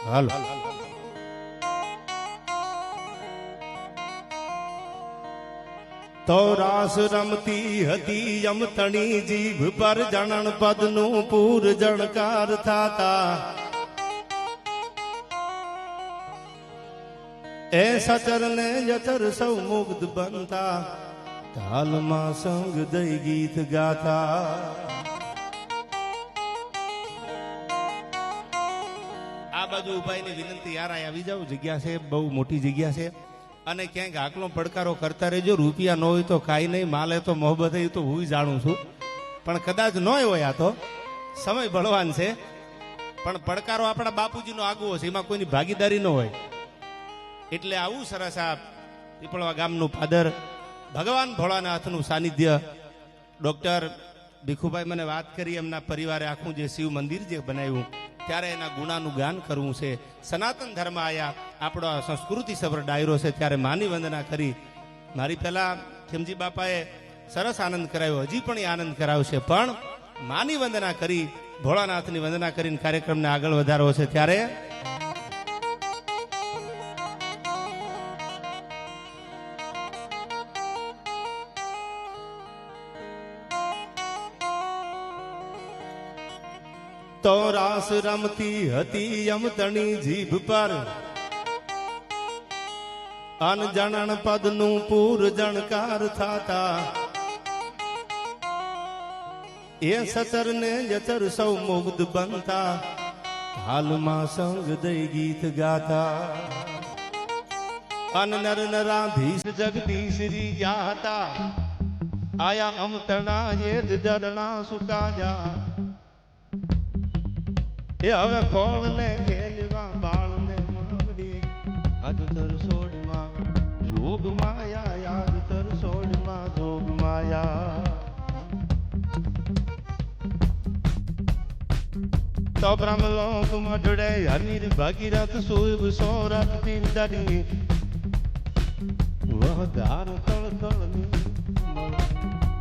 હાલો તો રાસ રમતી હતી યમતણી જીભ પર જણન પદનું પૂર જણકાર થાતા એ સચર ને યચર સૌ મુગ્ધ બનતા તાલમાં સંગ દઈ ગીત ગાતા આ બાજુ ઉભાઈની વિનંતી યાર આવી જાવ જગ્યા છે બહુ મોટી જગ્યા છે અને ક્યાંક આકલો પડકારો કરતા રહેજો રૂપિયા ન હોય તો કાંઈ નહીં માલે તો મોહબ્બત તો હું જાણું છું પણ કદાચ ન હોય આ તો સમય બળવાન છે પણ પડકારો આપણા બાપુજીનો આગવો છે એમાં કોઈની ભાગીદારી ન હોય એટલે આવું સરસ આ પીપળવા ગામનું પાદર ભગવાન ભોળાનાથનું સાનિધ્ય ડોક્ટર ભીખુભાઈ મને વાત કરી એમના પરિવારે આખું જે શિવ મંદિર જે બનાવ્યું ત્યારે એના ગુણાનું ગાન કરવું છે સનાતન ધર્મ આયા આપણો સંસ્કૃતિ સભર ડાયરો છે ત્યારે માની વંદના કરી મારી પહેલા ખેમજી બાપાએ સરસ આનંદ કરાવ્યો હજી પણ એ આનંદ કરાવશે પણ માની વંદના કરી ભોળાનાથની વંદના કરીને કાર્યક્રમને આગળ વધારવો છે ત્યારે તો રાસ રમતી હતી યમતણી જીભ પર અનજણન પદનું પૂર જણકાર થાતા એ સચર ને યચર સૌ મુગ્ધ બનતા હાલમાં સંગ દઈ ગીત ગાતા અન નર નરાધીશ જગદીશ રી ગાતા આયા અમતણા એ જડણા સુકાયા એ હવે કોણ ને ખેલવા બાળ ને માવડી આજ તર સોડમાં જોગ માયા યાદ તર સોડમાં જોગ માયા તો બ્રહ્મલોક મઢડે હમીર ભગીરથ સુબ સોરઠ તીર્ધની વહદાર તળ તળની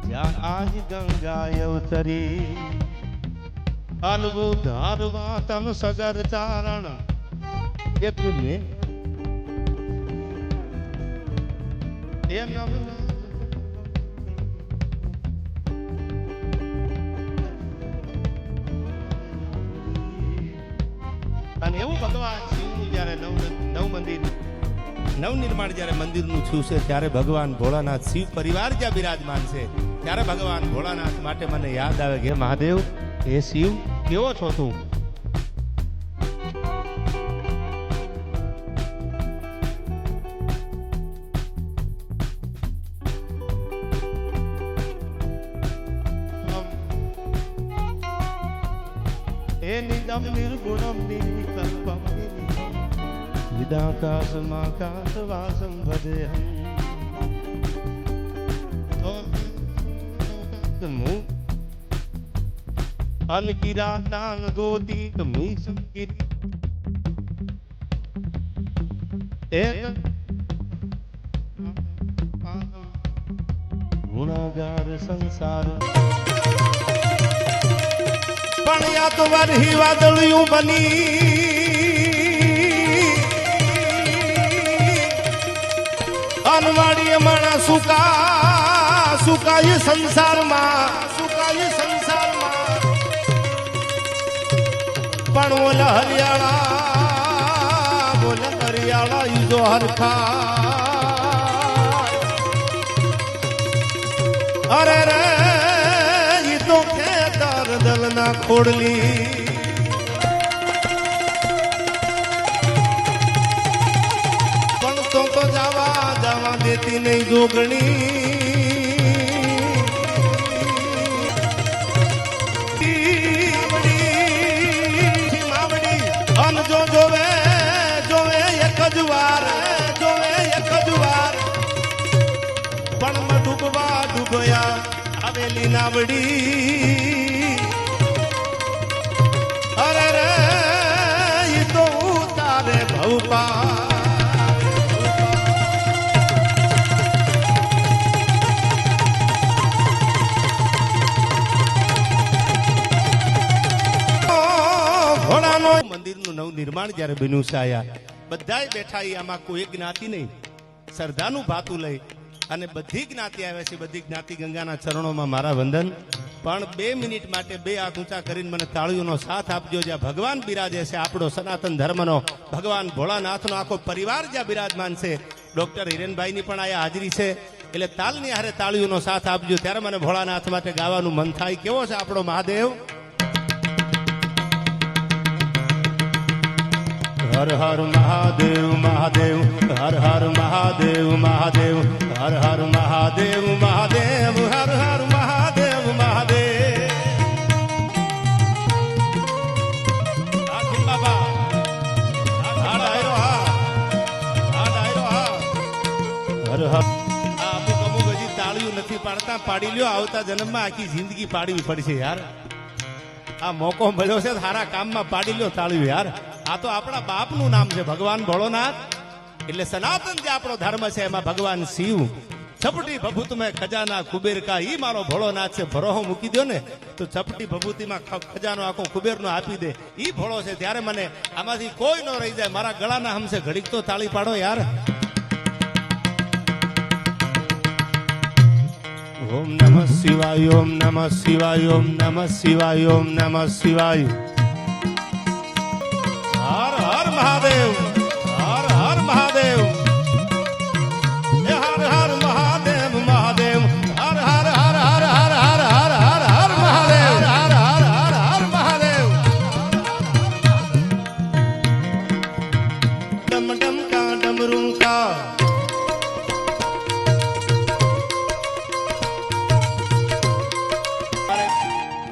જ્યાં આજ ગંગા અવતરી અનબુદ્ધ હરવા તમ સગર ચારણ એટલે અને એવું ભગવાન શિવનું જયારે નવનિર્માણ જયારે મંદિરનું થયું છે ત્યારે ભગવાન ભોળાનાથ શિવ પરિવાર જ્યાં બિરાજમાન છે ત્યારે ભગવાન ભોળાનાથ માટે મને યાદ આવે કે મહાદેવ એ શિવ કેવો છો તું એ નિદમ નિર્ગુણમ નિકલ્પમ વિદાકાશમાકાશવાસમ ભજેહમ અનકિરા નાન ગોદી કમી સંકિત એક ગુણાગાર સંસાર પણ યા તો વરહી વાદળિયું બની અનવાડીએ માણા સુકાય સંસારમાં પણ ઓલા હરિયાળા ઈજો હરખા અરે રે ઈ તો ખેતર દલના ખોડલી પણ તો જવા દેતી નહીં જોગણી જોવે એક જ વાર પણ ડૂબયા આવેલી નાવડી અરે રે ઈ તો તારે ભવપા ઘોડાનો મંદિરનું નવું નિર્માણ જ્યારે બન્યું છે આયા બધાય બેઠા ઈ આમાં કોઈ જ્ઞાતિ નહીં, શ્રદ્ધાનું ભાતું લઈ અને બધી જ્ઞાતિ આવે છે. બધી જ્ઞાતિ ગંગાના ચરણોમાં મારા વંદન. પણ 2 મિનિટ માટે 2 હાથ ઊંચા કરીને મને તાળીઓનો સાથ આપજો. જ્યાં ભગવાન બિરાજે છે, આપણો સનાતન ધર્મનો ભગવાન ભોળાનાથનો આખો પરિવાર જ્યાં બિરાજમાન છે, ડોક્ટર હિરેનભાઈની પણ આયા હાજરી છે. એટલે તાલની હારે તાળીઓનો સાથ આપજો. ત્યારે મને ભોળાનાથ માટે ગાવાનું મન થાય. કેવો છે આપણો મહાદેવ? હર હર મહાદેવ મહાદેવ, હર હર મહાદેવ મહાદેવ, હર હર મહાદેવ મહાદેવ, હર હર મહાદેવ મહાદેવ. બાબા આ ડાયરો આ ડાયરો હર હર. અમુક હજી તાળીઓ નથી પાડતા, પાડી લ્યો. આવતા જન્મમાં આખી જિંદગી પાડવી પડશે યાર. આ મોકો મળ્યો છે, સારા કામમાં પાડી લ્યો તાળીઓ યાર. આ તો આપણા બાપનું નામ છે, ભગવાન ભોળોનાથ. એટલે સનાતન જે આપણો ધર્મ છે એમાં ભગવાન શિવ ચપટી ભભૂત મેં ખજાના કુબેર કા, ઈ મારો ભોળોનાથ છે. ભરોહો મૂકી દો ને તો ચપટી ભભૂતિમાં ખજાનો આખો કુબેરનો આપી દે. ઈ ભોળો છે. ત્યારે મને આમાંથી કોઈ ન રહી જાય. મારા ગળાના હમસે ઘડીક તો તાળી પાડો યાર. ઓમ નમઃ શિવાય, ઓમ નમઃ શિવાય, ઓમ નમઃ શિવાય, ઓમ નમઃ શિવાય. હર હર મહાદેવ, હર હર મહાદેવ, હર હર મહાદેવ મહાદેવ, હર હર હર હર હર હર હર હર હર મહાદેવ, હર હર હર હર મહાદેવ. ડમ ડમ કા ડમરૂ કા.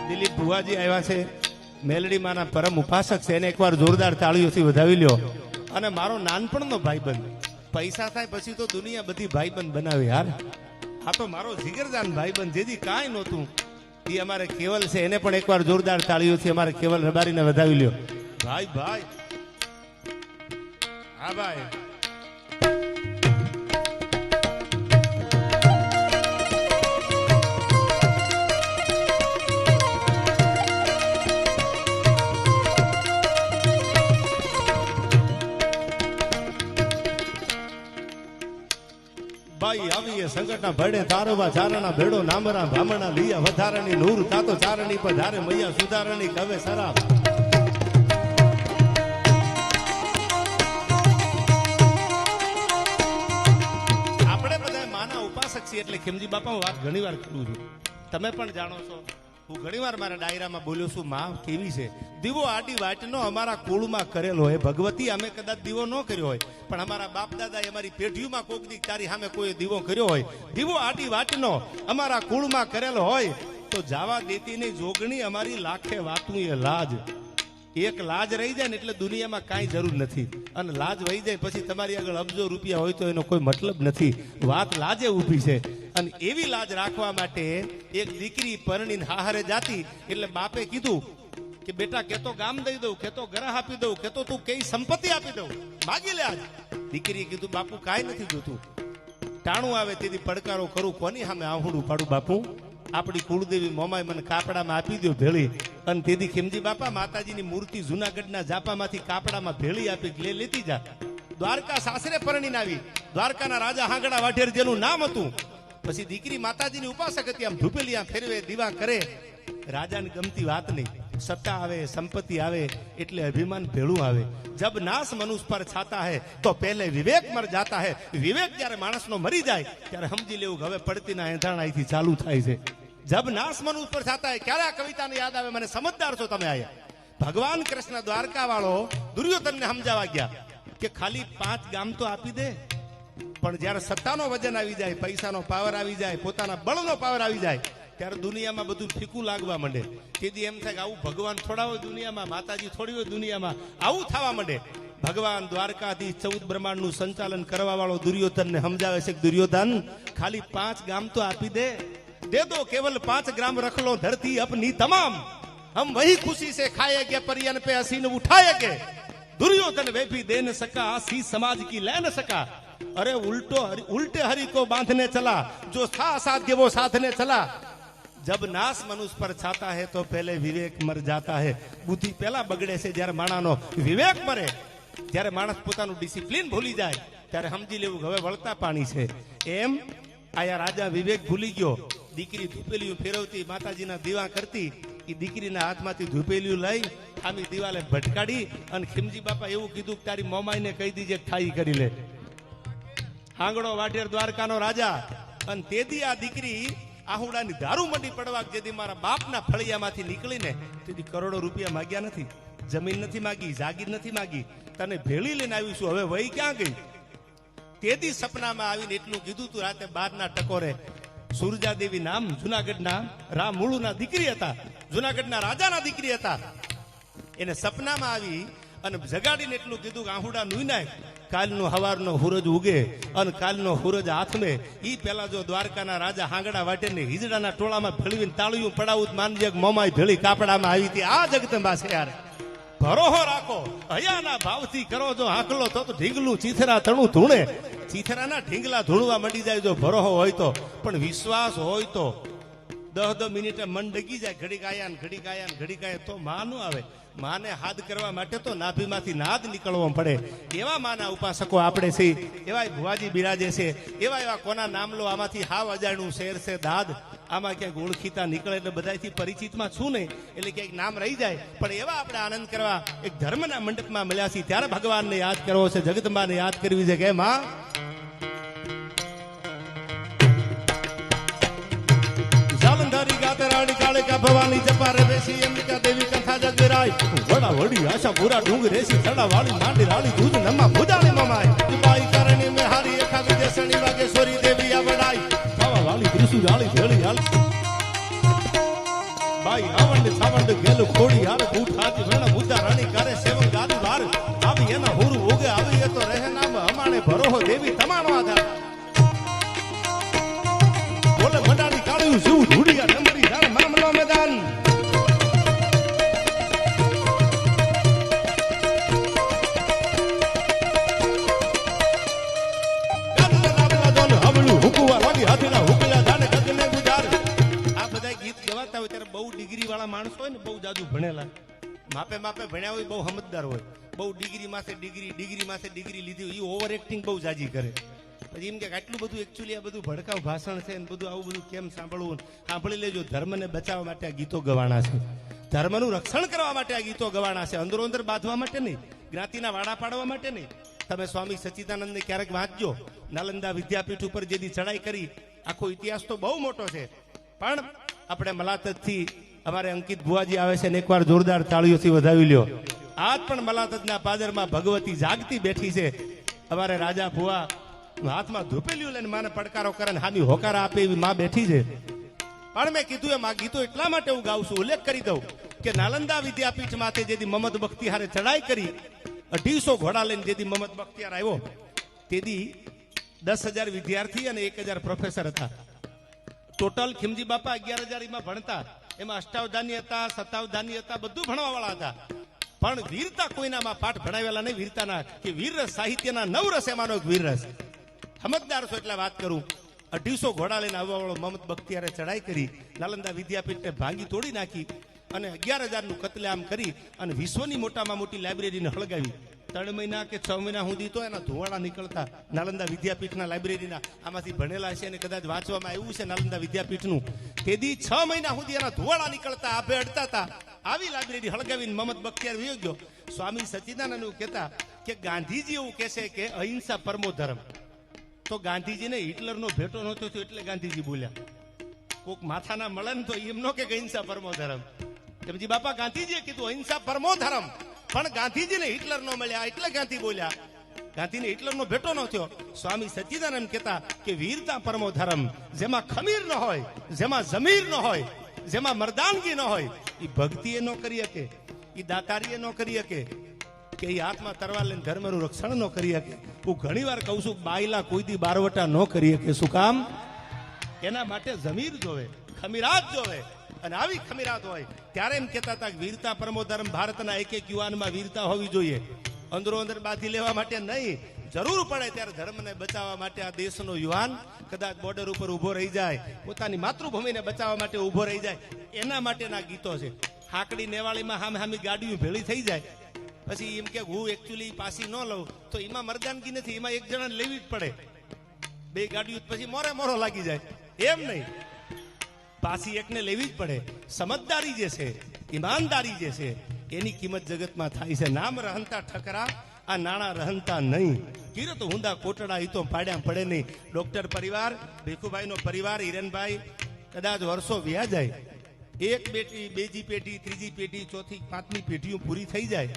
દિલીપ ભુવાજી આવ્યા છે, મેલડી માના પરમ ઉપાસક છે. એને એકવાર જોરદાર તાળીઓથી વધાવી લ્યો. અને મારો નાનપણનો ભાઈબંધ, પૈસા થાય પછી તો દુનિયા બધી ભાઈબંધ બનાવે યાર. આ તો મારો જીગરજાન ભાઈબંધ, જેથી કાંઈ નહોતું એ અમારે કેવલ છે. એને પણ એકવાર જોરદાર તાળીઓથી અમારે કેવલ રબારીને વધાવી લ્યો. ભાઈ ભાઈ હા ભાઈ. ભાઈ આવીએ સંકટના ભડે તારવા ચારણા ભેડો નામરા ભામણા લીયા વધારાની નૂર તાતો ચારણી પર ધારે મૈયા સુધારણી કવે સરા. આપણે બધા માના ઉપાસક છીએ. એટલે ખીમજી બાપા હું વાત ઘણી વાર કરું છું, તમે પણ જાણો છો. હું ઘણી વાર મારા ડાયરામાં બોલ્યો છું, માં કેવી છે. દીવો આડી વાટનો અમારા કુળમાં કરેલો હોય. ભગવતી અમે કદાચ દીવો ન કર્યો હોય, પણ અમારા બાપ દાદા અમારી પેઢીઓમાં કોક દી તારી સામે કોઈ દીવો કર્યો હોય. દીવો આડી વાટનો અમારા કુળમાં કરેલો હોય તો જાવા દેતી નહીં જોગણી અમારી લાખે વાતું એ લાજ. એક લાજ રહી જાય ને એટલે દુનિયામાં કાંઈ જરૂર નથી. અને લાજ વહી જાય પછી તમારી આગળ અબજો રૂપિયા હોય તો એનો કોઈ મતલબ નથી. વાત લાજે ઊભી છે. અને એવી લાજ રાખવા માટે એક દીકરી પરણીને હાહરે જાતી. એટલે બાપે કીધું કે બેટા કેતો ગામ દઈ દઉં, કેતો ગ્રહ આપી દઉં, કેતો તું કઈ સંપત્તિ આપી દઉં, માગી લે આજ. દીકરીએ કીધું બાપુ કાંઈ નથી જોતું. ટાણું આવે તેથી પડકારો કરું, કોની સામે આહુડું પાડું બાપુ. આપણી કુળદેવી મોમાય મને કાપડામાં આપી દો ભેળી. અને તેથી ખીમજી બાપા માતાજીની મૂર્તિ જુનાગઢના જાપામાંથી કાપડામાં ભેળી આપી લેતી જા. દ્વારકા સાસરે પરણીને આવી. દ્વારકાના રાજા હાંગડા વાઢેર જેનું નામ હતું. પછી દીકરી માતાજીની ઉપાસક હતી. આમ ધૂપેલી આમ ફેરવે, દીવા કરે. રાજાને ગમતી વાત નહીં. સત્તા આવે, સંપત્તિ આવે એટલે અભિમાન ભેળું આવે. જબ નાશ મનુષ્ય પર છાતા હૈ તો પહેલે વિવેક મર જાતા હૈ. વિવેક જ્યારે માણસનો મરી જાય ત્યારે સમજી લેવું હવે પડતીના એંધાણ અહીંથી ચાલુ થાય છે. જબ નાશ મનુષ્ય પર છાતા હૈ. ક્યારે આ કવિતાને યાદ આવે? મને સમજદાર છો તમે આયા. ભગવાન કૃષ્ણ દ્વારકા વાળો દુર્યોધનને સમજાવવા ગયા કે ખાલી 5 ગામ તો આપી દે. પણ જ્યારે સત્તાનો વજન આવી જાય, પૈસાનો પાવર આવી જાય, પોતાના બળનો પાવર આવી જાય ત્યારે દુનિયામાં બધું ફીકું લાગવા માંડે. તેથી એમ થાય કે આવું ભગવાન થોડા હોય દુનિયામાં, માતાજી થોડી હોય દુનિયામાં, આવું થવા માંડે. ભગવાન દ્વારકાથી 14 બ્રહ્માંડનું સંચાલન કરવા વાળો દુર્યોધનને સમજાવે છે કે દુર્યોધન ખાલી 5 ગામ તો આપી દે. दे दो केवल 5 ग्राम रख लो धरती अपनी तमाम, हम वही खुशी से खाएंगे परियन पे हसीन उठाएंगे. दुर्योधन वे भी दे न सका, सी समाज की ले न सका. अरे उल्टे हरि को बांधने चला, जो था असाध्य वो साधने चला. જબ નાશ મનુષ્ય પર છાતા હે તો પહેલે વિવેક મર જાતા હે. બુદ્ધિ પહેલા બગડે છે જ્યારે માણાનો વિવેક મરે. જ્યારે માણસ પોતાનું ડિસિપ્લિન ભૂલી જાય ત્યારે સમજી લેવું હવે વળતા પાણી છે. એમ આયા રાજા વિવેક ભૂલી ગયો. દીકરી ધૂપેલિયું ફેરવતી, માતાજીના દીવા કરતી, એ દીકરીના હાથમાંથી ધૂપેલિયું લઈ આમી દિવાલે ભટકાડી અને ખીમજી બાપા એવું કીધું કે તારી મોમાઈને કહી દીજે ઠાઈ કરી લે. આંગણો વાઢેર દ્વારકાનો રાજા. અને તેથી આ દીકરી આહુડાની દારૂ મંડી પડવા જેથી મારા બાપના ફળિયામાંથી નીકળીને તેથી કરોડો રૂપિયા માગ્યા નથી, જમીન નથી માગી, જાગીર નથી માગી, તને ભેળી લઈને આવીશું. હવે વહી ક્યાં ગઈ? તેથી સપનામાં આવીને એટલું કીધું તું રાતે 12ના ટકોરે. સુરજાદેવી નામ જુનાગઢના રામુળુના દીકરી હતા, જુનાગઢના રાજાના દીકરી હતા. એને સપનામાં આવી અને જગાડીને એટલું કીધું કે આહુડા નુઈ નાખ, કાલનો હવારનો સૂરજ ઉગે અને કાલનો સૂરજ હાથમે. ઈ પેલા જો દ્વારકાના રાજા હાંગડા વાટેને હિજડાના ટોળામાં ભેળવીને તાળીયું પડાવું માનજે મોમાય ભેળી કાપડામાં આવી હતી. આ જગદંબા છે યાર. ભરોહો રાખો, હયાના ભાવથી કરો જો હાકલો તો ઢીંગલું ચીથરા તણું ધૂણે. ચીથરાના ઢીંગલા ધૂણવા મંડી જાય જો ભરોહો હોય તો. પણ વિશ્વાસ હોય તો 10 મિનિટે મન ડગી જાય. ઘડીક આયા ને ઘડીક આયા ને ઘડીક આયા તો માં ન આવે. માને હાથ કરવા માટે તો નાભીમાંથી નાદ નીકળવો પડે. એવા માના ઉપાસકો આપણે છીએ. એવા ભુવાજી બિરાજે છે. એવા કોના નામ લો, આમાંથી હાવ અજાણ્યું શેર છે દાદ. આમાં ક્યાંક ઓળખીતા નીકળે એટલે બધાથી પરિચિતમાં છું નહીં એટલે ક્યાંક નામ રહી જાય. પણ એવા આપણે આનંદ કરવા એક ધર્મના મંડપમાં મળ્યા છીએ ત્યારે ભગવાનને યાદ કરવો છે, જગદંબાને યાદ કરવી છે. કે માં જાલંધારી ગાતરાણી કાળિકા ભવાની જપા રે બેસી અંબિકા દેવી કથા જગરાય વડા વડી આશા પૂરા ડુંગ રેસી થડા વાળી માંડી રાળી દૂધ નમા ભુજાણી મમાય બાઈ કરણી મે હારી એકા વિદેશણી વાગેશ્વરી દેવી આવડાઈ ખાવા વાળી ત્રિશુ રાળી ભેળી હાલ બાઈ આવંડ છાવંડ ગેલ ખોડી હાર બૂટ હાથ વેણા બુદ્ધા રાણી કરે સેવક ગાદી વાર આવી એના હુરુ ઉગે આવી એ તો રહે નામ અમાણે ભરોહો દેવી તમારો આધાર બોલે મંડાણી કાળ્યું જીવ ધૂડિયા નંબરી જાણ મામલો મેદાન બહુ ડિગ્રી વાળા માણસો હોય ને, બહુ જાજુ ભણેલા, માપે માપે ભણ્યા હોય, બહુ સમજદાર હોય, બહુ ડિગ્રી માથે ડિગ્રી લીધી હોય, એ ઓવર એક્ટિંગ બહુ જાજી કરે. પછી એમ કે આટલું બધું એકચ્યુઅલી આ બધું ભડકાવ ભાષણ છે ને બધું આવું બધું કેમ સાંભળવું? સાંભળી લેજો, ધર્મને બચાવવા માટે આ ગીતો ગવાના છે, ધર્મનું રક્ષણ કરવા માટે આ ગીતો ગવાના છે, અંદરો અંદર બાંધવા માટે નહીં, જ્ઞાતિના વાડા પાડવા માટે નહીં. તમે સ્વામી સચ્ચિદાનંદને ક્યારેક વાંચજો. નાલંદા વિદ્યાપીઠ ઉપર જેથી ચડાઈ કરી, આખો ઇતિહાસ તો બહુ મોટો છે. પણ આપણે મલાતથી અમારે અંકિત ભુવાજી આવે છે ને એકવાર જોરદાર તાળીઓથી વધાવી લ્યો. આજ પણ મલાતના પાદરમાં ભગવતી જાગતી બેઠી છે. અમારે રાજા ભુવા હાથમાં ધૂપેલિયું લઈને માને પડકારો કરે ને હામી હોકારા આપે એવી માં બેઠી છે. પણ મેં કીધું એમ આ ગીતો એટલા માટે હું ગાઉં છું, ઉલ્લેખ કરી દઉં કે નાલંદા વિદ્યાપીઠ માથે જેથી મહમદ બખ્તિયારે ચડાઈ કરી, 250 ઘોડા લઈને જેથી મહમદ બખ્તિયાર આવ્યો, તેથી 10,000 વિદ્યાર્થી અને 1,000 પ્રોફેસર હતા. ટોટલ ખીમજી બાપા 11,000 માં ભણતા. એમાં અષ્ટાવધાની હતા, સતાવધાની હતા, બધું ભણવા વાળા હતા. પણ વીરતા કોઈનામાં પાઠ ભણાવેલા નહીં. વીરતાના કે વીરરસ સાહિત્યના 9 રસ એમાંનો એક વીરરસ. સમજદાર છો એટલે વાત કરું. 250 ઘોડા લઈને આવવા વાળો મહમદ બખ્તિયારે ચડાઈ કરી, નાલંદા વિદ્યાપીઠને ભાંગી તોડી નાખી અને 11,000 નું કતલેઆમ કરી અને વિશ્વની મોટામાં મોટી લાઇબ્રેરીને હળગાવી. 3 મહિના કે 6 મહિના સુધી તો એના ધુવાડા નીકળતા નાલંદા વિદ્યાપીઠના લાઇબ્રેરીના. આમાંથી ભણેલા છે અને કદાચ વાંચવામાં આવ્યું છે નાલંદા વિદ્યાપીઠનું. તેથી 6 મહિના સુધી એના ધુવાડા નીકળતા, આભે અડતા હતા. આવી લાઇબ્રેરી હળગાવીને મહમદ બખ્તિયાર વયો ગયો. સ્વામી સચ્ચિદાનંદ એવું કહેતા કે ગાંધીજી એવું કહેશે કે અહિંસા પરમો ધર્મ. તો ગાંધીજીને હિટલરનો ભેટો નહોતો થયો એટલે ગાંધીજી બોલ્યા. કોક માથાના મળે ને તો એમ નો કે અહિંસા પરમો ધર્મ. કેમજી બાપા ગાંધીજીએ કીધું અહિંસા પરમો ધર્મ, પણ ગાંધીજીને હિટલર નો મળ્યા એટલે ગાંધી બોલ્યા. ગાંધીને હિટલરનો ભેટો ન થયો. સ્વામી સચ્ચિદાનંદ કહેતા કે વીરતા પરમો ધર્મ, જેમાં ખમીર ન હોય, જેમાં જમીર ન હોય, જેમાં મર્દાનગી ન હોય, એ ભક્તિ ન કરી શકે, એ દાતારી ન કરી શકે, કે એ હાથમાં તરવાર લઈને ધર્મનું રક્ષણ ન કરી શકે. હું ઘણી વાર કહું છું, બાયલા કોઈ દી બારવટા ન કરી શકે. શું કામ? એના માટે જમીર જોવે, ખમીરાત જોવે. અને આવી ખમીરાત હોય ત્યારે એમ કહેતા હતા કે વીરતા પરમો ધર્મ, ભારતના એક એક યુવાનમાં વીરતા હોવી જોઈએ. અંદરો અંદર બાંધી લેવા માટે નહીં, જરૂર પડે ત્યારે ધર્મને બચાવવા માટે આ દેશનો યુવાન કદાચ બોર્ડર ઉપર ઉભો રહી જાય, પોતાની માતૃભૂમિને બચાવવા માટે ઉભો રહી જાય, એના માટેના ગીતો છે. હાકડી નેવાળીમાં હામે હામી ગાડીઓ ભેળી થઈ જાય, પછી એમ કે હું એકચ્યુઅલી પાછી ન લઉં, તો એમાં મરદાનગી નથી, એમાં એક જણા લેવી જ પડે. બે ગાડીઓ પછી મોરે મોરો લાગી જાય, એમ નહીં, પાછી એકને લેવી જ પડે. સમજદારી જે છે, ઈમાનદારી જે છે, એની કિંમત જગતમાં થાય છે. નામ રહંતા ઠકરા, આ નાણા રહંતા નહીં. કિરત હુંદા કોટડા ઈ તો પાડ્યા પડે નહીં. ડોક્ટર પરિવાર, ભીખુભાઈનો પરિવાર, હિરેનભાઈ કદાચ વર્ષો વ્યા જાય, એક બેટી, બીજી પેઢી, ત્રીજી પેઢી, ચોથી, પાંચમી પેઢીઓ પૂરી થઈ જાય,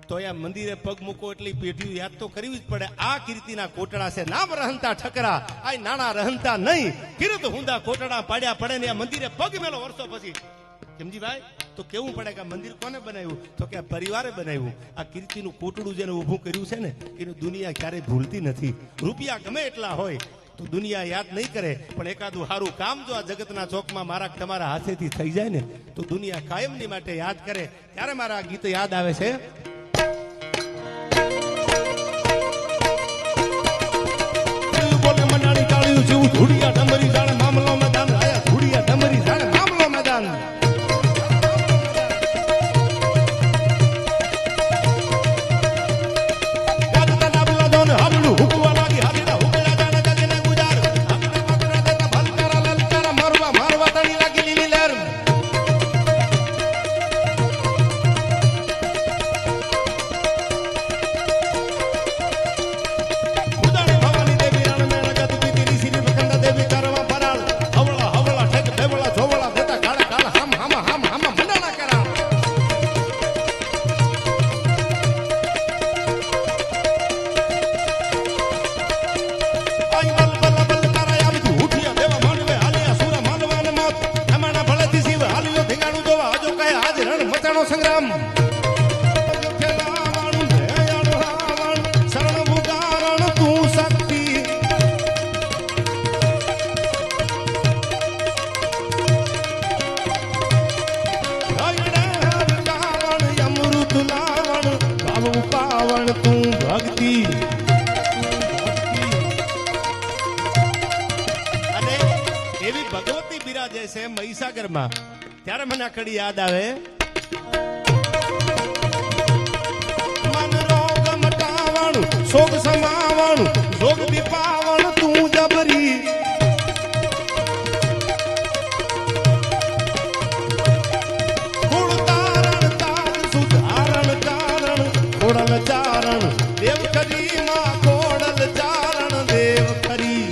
તો આ મંદિરે પગ મૂકો એટલી પેઢીઓ યાદ તો કરવી જ પડે. આ કીર્તિના કોટડા છે. નામ રહંતા ઠકરા, આ નાણા રહંતા નહીં. કિરત હુંદા કોટડા પાડ્યા પડે ને. આ મંદિરે પગ મેલો વર્ષો પછી. કેમજીભાઈ, તો કેવું પડે કે આ મંદિર કોને બનાવ્યું? તો કે આ પરિવારે બનાવ્યું. આ કીર્તિનું કોટડું જેને ઊભું કર્યું છે ને, એનું દુનિયા ક્યારેય ભૂલતી નથી. રૂપિયા ગમે એટલા હોય તો દુનિયા યાદ નહીં કરે, પણ એકાદું સારું કામ જો આ જગતના ચોકમાં મારા તમારા હાથેથી થઈ જાય ને, તો દુનિયા કાયમની માટે યાદ કરે. ત્યારે મારા આ ગીત યાદ આવે છે. બોલે મંડાણી ચાળ્યું જેવું ધૂળિયા ડમરી જાણે મામલો મેદાન. આયા ધૂળિયા ડમરી જાણે મામલો મેદાન. સંગ્રામ શરણ ઉગારણ તું શક્તિ. અમૃત લાવણ ભાવ પાવણ તું ભક્તિ. અને એવી ભગવતી બિરાજે છે મહીસાગરમાં. ત્યારે મને આ કડી યાદ આવે. શોક સમાવણ જોગ દીપાવણ તું જબરી. કુળ તારણ તાર સુધારણ કારણ કોડલ ચારણ દેવ ખરી માં કોડલ ચારણ દેવ ખરી.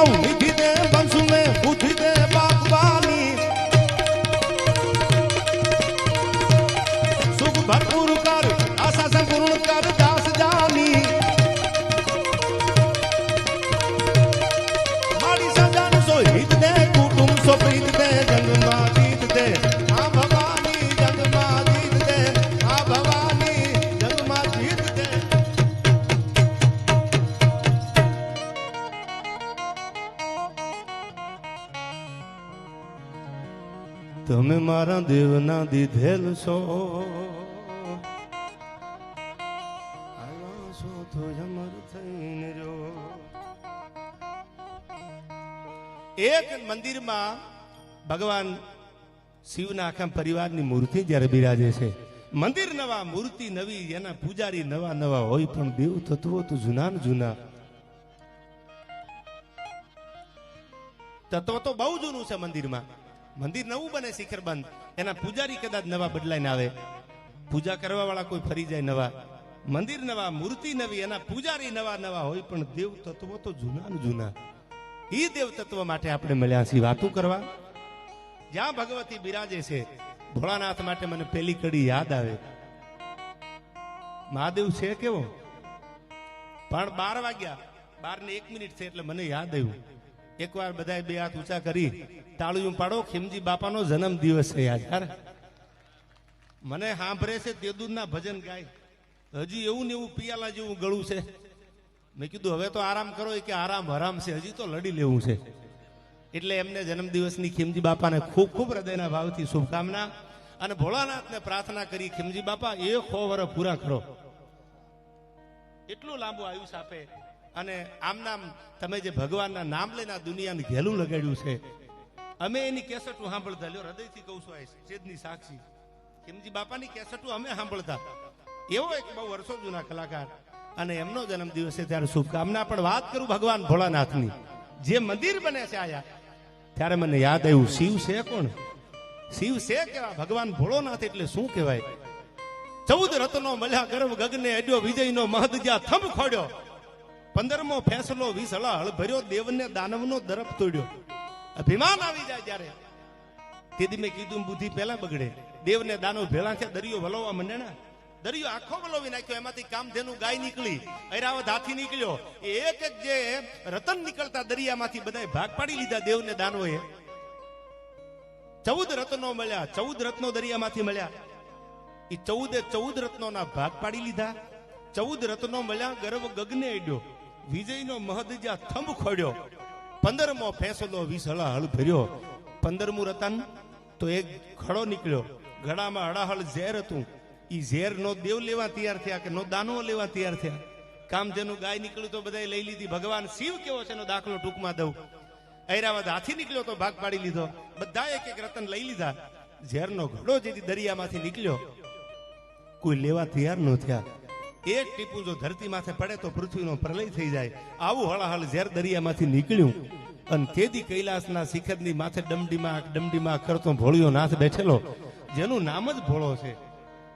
નિધિ દે બંસુ में बुद्धि दे बागवानी. सुख भरपूर कर आशा संपूर्ण कर दास जानी. मारी सजन सो हित दे कुटुंब सो प्रीत दे जंग मा जीत दे. आ भवानी जंग मा जीत दे. आ भवानी जंग मा जीत दे. તમે મારા દેવના દીધેલ છો, આવ્યા છો તો અમર થઈને જો. એક મંદિરમાં ભગવાન શિવના આખા પરિવારની મૂર્તિ જ્યારે બિરાજે છે. મંદિર નવા, મૂર્તિ નવી, એના પૂજારી નવા નવા હોય, પણ દેવ તત્વો તો જૂના ને જૂના. તત્વ તો બહુ જૂનું છે મંદિરમાં. મંદિર નવું બને શિખર બંધ, એના પૂજારી કદાચ નવા બદલાઈને આવે, પૂજા કરવા વાળા કોઈ ફરી જાય નવા. મંદિર નવા, મૂર્તિ નવી, એના પૂજારી નવા નવા હોય, પણ દેવ તત્વો તો જૂના ને જૂના. એ દેવ તત્વ માટે આપણે મળ્યા છીએ વાતું કરવા. જ્યાં ભગવતી બિરાજે છે, ભોળાનાથ માટે મને પેલી કડી યાદ આવે. મહાદેવ છે કેવો? પણ 12 વાગ્યા, 12 ને 1 મિનિટ છે એટલે મને યાદ આવ્યું. એકવાર બધાએ બે હાથ ઊંચા કરી તાળીયું પાડો. ખીમજી બાપાનો જન્મ દિવસ છે યાર. મને સાંભળે છે તેદુરના ભજન ગાય હજી એવું ને એવું પિયાલા જેવું ગળું છે. મેં કીધું હવે તો આરામ કરો, કે આરામ હરામ છે, હજી તો લડી લેવું છે. એટલે એમને જન્મદિવસની ખીમજી બાપાને ખૂબ ખૂબ હૃદયના ભાવથી શુભકામના, અને ભોળાનાથને પ્રાર્થના કરી, ખીમજી બાપા 100 વર્ષ પૂરા કરો, એટલું લાંબુ આયુષ્ય આપે. અને આમ નામ તમે જે ભગવાનના નામ લઈને આ દુનિયાને ઘેલું લગાડ્યું છે, અમે એની કેસેટો સાંભળતા, લ્યો હૃદયથી કહું છું, આ ચેદની સાક્ષી ખીમજી બાપાની કેસેટો અમે સાંભળતા. એવો એક બહુ વર્ષો જૂના કલાકાર, અને એમનો જન્મદિવસ છે ત્યારે શુભકામના. પણ વાત કરું ભગવાન ભોળાનાથની, જે મંદિર બને છે આયા, ત્યારે મને યાદ આવ્યું, શિવ છે કોણ? શિવ છે કેવા? ભગવાન ભોળોનાથ એટલે શું કહેવાય? 14 રત્નો મળ્યા ગર્વ ગગને અડ્યો, વિજયનો મહદજા થંભ ખોડ્યો, 15મો ફેસલો 20 હળ ભર્યો, દેવને દાનવનો દરપ તોડ્યો. અભિમાન આવી જાય જ્યારે, તેથી મેં કીધું બુદ્ધિ પહેલા બગડે. દેવને દાનવ ભેળા છે, દરિયો વલોવા મંડ્યા, દરિયો આખો વલોવી નાખ્યો. એમાંથી કામધેનું ગાય નીકળી, ઐરાવત હાથી નીકળ્યો. એક એક જે રતન નીકળતા દરિયામાંથી બધાય ભાગ પાડી લીધા દેવને દાનવોએ. 14 રત્નો મળ્યા, 14 રત્નો દરિયામાંથી મળ્યા. એ 14 રત્નોના ભાગ પાડી લીધા. 14 રત્નો મળ્યા, ગર્વ ગગને અડ્યો, વિજયનો મહદજા થંભ ખોડ્યો, 15મો ફેસલો 20 હળ ભર્યો. 15મું રતન તો એક ઘડો નીકળ્યો, ઘડામાં હળાહળ ઝેર હતું. ઈ ઝેર નો દેવ લેવા તૈયાર થયા, કે નો દાનવો લેવા તૈયાર થયા. કામધેનું ગાય નીકળ્યું તો બધાય લઈ લીધી. ભગવાન શિવ કેવો છે એનો દાખલો ટૂંકમાં દઉં. ઐરાવત હાથી નીકળ્યો તો ભાગ પાડી લીધો. બધા એક એક રતન લઈ લીધા. ઝેરનો ઘડો જેથી દરિયામાંથી નીકળ્યો, કોઈ લેવા તૈયાર ન થયા. એક ટીપું જો ધરતી માથે પડે તો પૃથ્વીનો પ્રલય થઈ જાય. આવું હળાહળ ઝેર દરિયામાંથી નીકળ્યું. અને તેથી કૈલાસના શિખરની માથે ડમડીમાં કરતો ભોળિયો નાથ બેઠેલો, જેનું નામ જ ભોળો છે,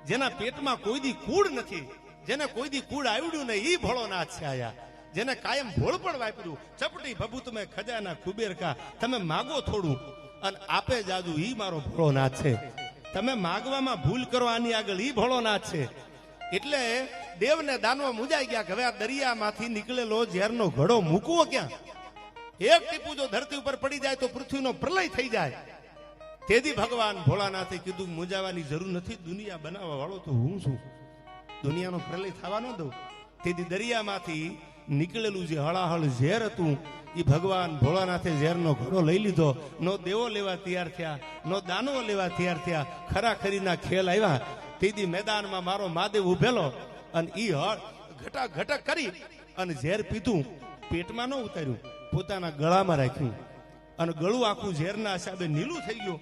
જેના પેટમાં કોઈ દી કૂડ નથી, જેને કોઈ દી કૂડ આવડ્યું નહીં, ઈ ભોળો નાથ છે આયા. જેને કાયમ ભોળ પણ વાપર્યું. ચપટી ભભૂત મેં ખજાના કુબેર કા, તમે માગો થોડું અને આપે જાદુ, ઈ મારો ભોળો નાથ છે. તમે માગવામાં ભૂલ કરો આની આગળ, ઈ ભોળો નાથ છે. એટલે દેવને દાનવા મુજાઈ ગયા કે હવે આ દરિયામાંથી નીકળેલો ઝેરનો ઘડો મૂકવો ક્યાં? એક ટીપું જો ધરતી ઉપર પડી જાય તો પૃથ્વીનો પ્રલય થઈ જાય. તેથી ભગવાન ભોળાનાથે કીધું મુજાવાની જરૂર નથી, દુનિયા બનાવવા વાળો તો હું છું, દુનિયાનો પ્રલય થવા ન દઉં. તેથી દરિયામાંથી નીકળેલું જે હળાહળ ઝેર હતું, એ ભગવાન ભોળાનાથે ઝેરનો ઘડો લઈ લીધો. નો દેવો લેવા તૈયાર થયા, નો દાનવો લેવા તૈયાર થયા. ખરાખરીના ખેલ આવ્યા. તેથી મેદાનમાં મારો મહાદેવ ઉભેલો, અને ઈ હળ ઘટક કરી અને ઝેર પીધું. પેટમાં ન ઉતાર્યું, પોતાના ગળામાં રાખ્યું, અને ગળું આખું ઝેરના હિસાબે નીલું થઈ ગયું.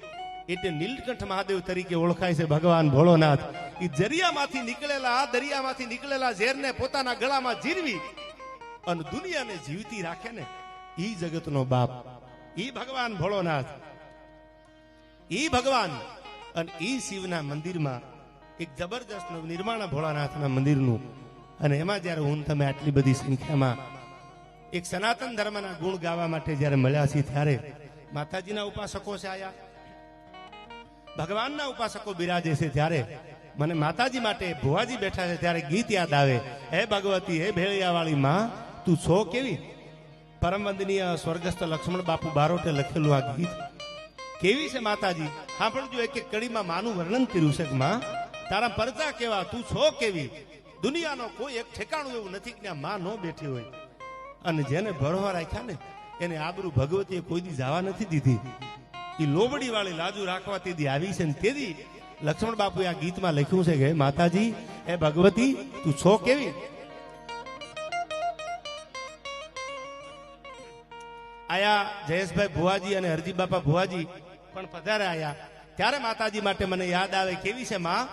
એટલે નીલકંઠ મહાદેવ તરીકે ઓળખાય છે ભગવાન ભોળોનાથ. એ દરિયામાંથી નીકળેલા ઝેરને પોતાના ગળામાં જીરવી અને દુનિયાને જીવતી રાખે ને, ઈ જગતનો બાપ, ઈ ભગવાન ભોળોનાથ, ઈ ભગવાન. અને ઈ શિવના મંદિરમાં એક જબરજસ્ત નિર્માણ ભોળાનાથના મંદિરનું. અને એમાં જયારે હું તમે આટલી બધી સંખ્યામાં એક સનાતન ધર્મના ગુણ ગાવા માટે જયારે મળ્યા છીએ, ત્યારે માતાજીના ઉપાસકો છે આયા, ભગવાનના ઉપાસકો બિરાજે છે. ત્યારે મને માતાજી માટે ભુવાજી બેઠા છે ત્યારે ગીત યાદ આવે, હે ભગવતી હે ભેળિયાવાળી માં તું છો કેવી. પરમ વંદનીય સ્વર્ગસ્થ લક્ષ્મણ બાપુ બારોટે લખેલું આ ગીત કેવી છે માતાજી. સાંભળજો, એક એક કડીમાં માનું વર્ણન કર્યું છે કે માં તારા પરચા કેવા, તું છો કેવી. દુનિયાનો કોઈ એક ઠેકાણું એવું નથી કે માં નો બેઠી હોય. અને જેને ભરવા રાખ્યા ને એને આબરૂ ભગવતીએ કોઈ દી જવા નથી દીધી. એ લોબડી વાળી લાજુ રાખવા તેથી આવી છે. તેથી લક્ષ્મણ બાપુએ આ ગીતમાં લખ્યું છે કે માતાજી એ ભગવતી તું છો કેવી. આયા જયેશભાઈ ભુવાજી અને હરજી બાપા ભુવાજી પણ પધારે આયા. ત્યારે માતાજી માટે મને યાદ આવે કેવી છે માં.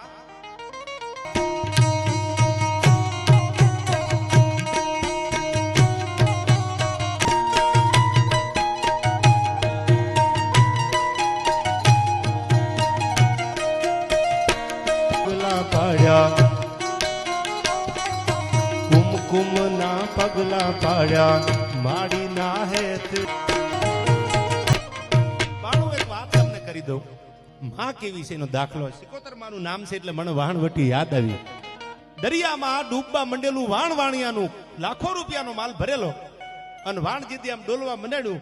કુમકુમ ના પગલા પાડ્યા માડી ના હેત. બાળો એક વાત તમને કરી દઉં, માં કેવી છે એનો દાખલો. 71 માનું નામ છે એટલે મને વાણવટી યાદ આવી. દરિયામાં ડૂબવા મંડેલું વાણિયાનું લાખો રૂપિયાનો માલ ભરેલો, અને વાણ જીતી આમ ડોલવા મંડાડ્યું.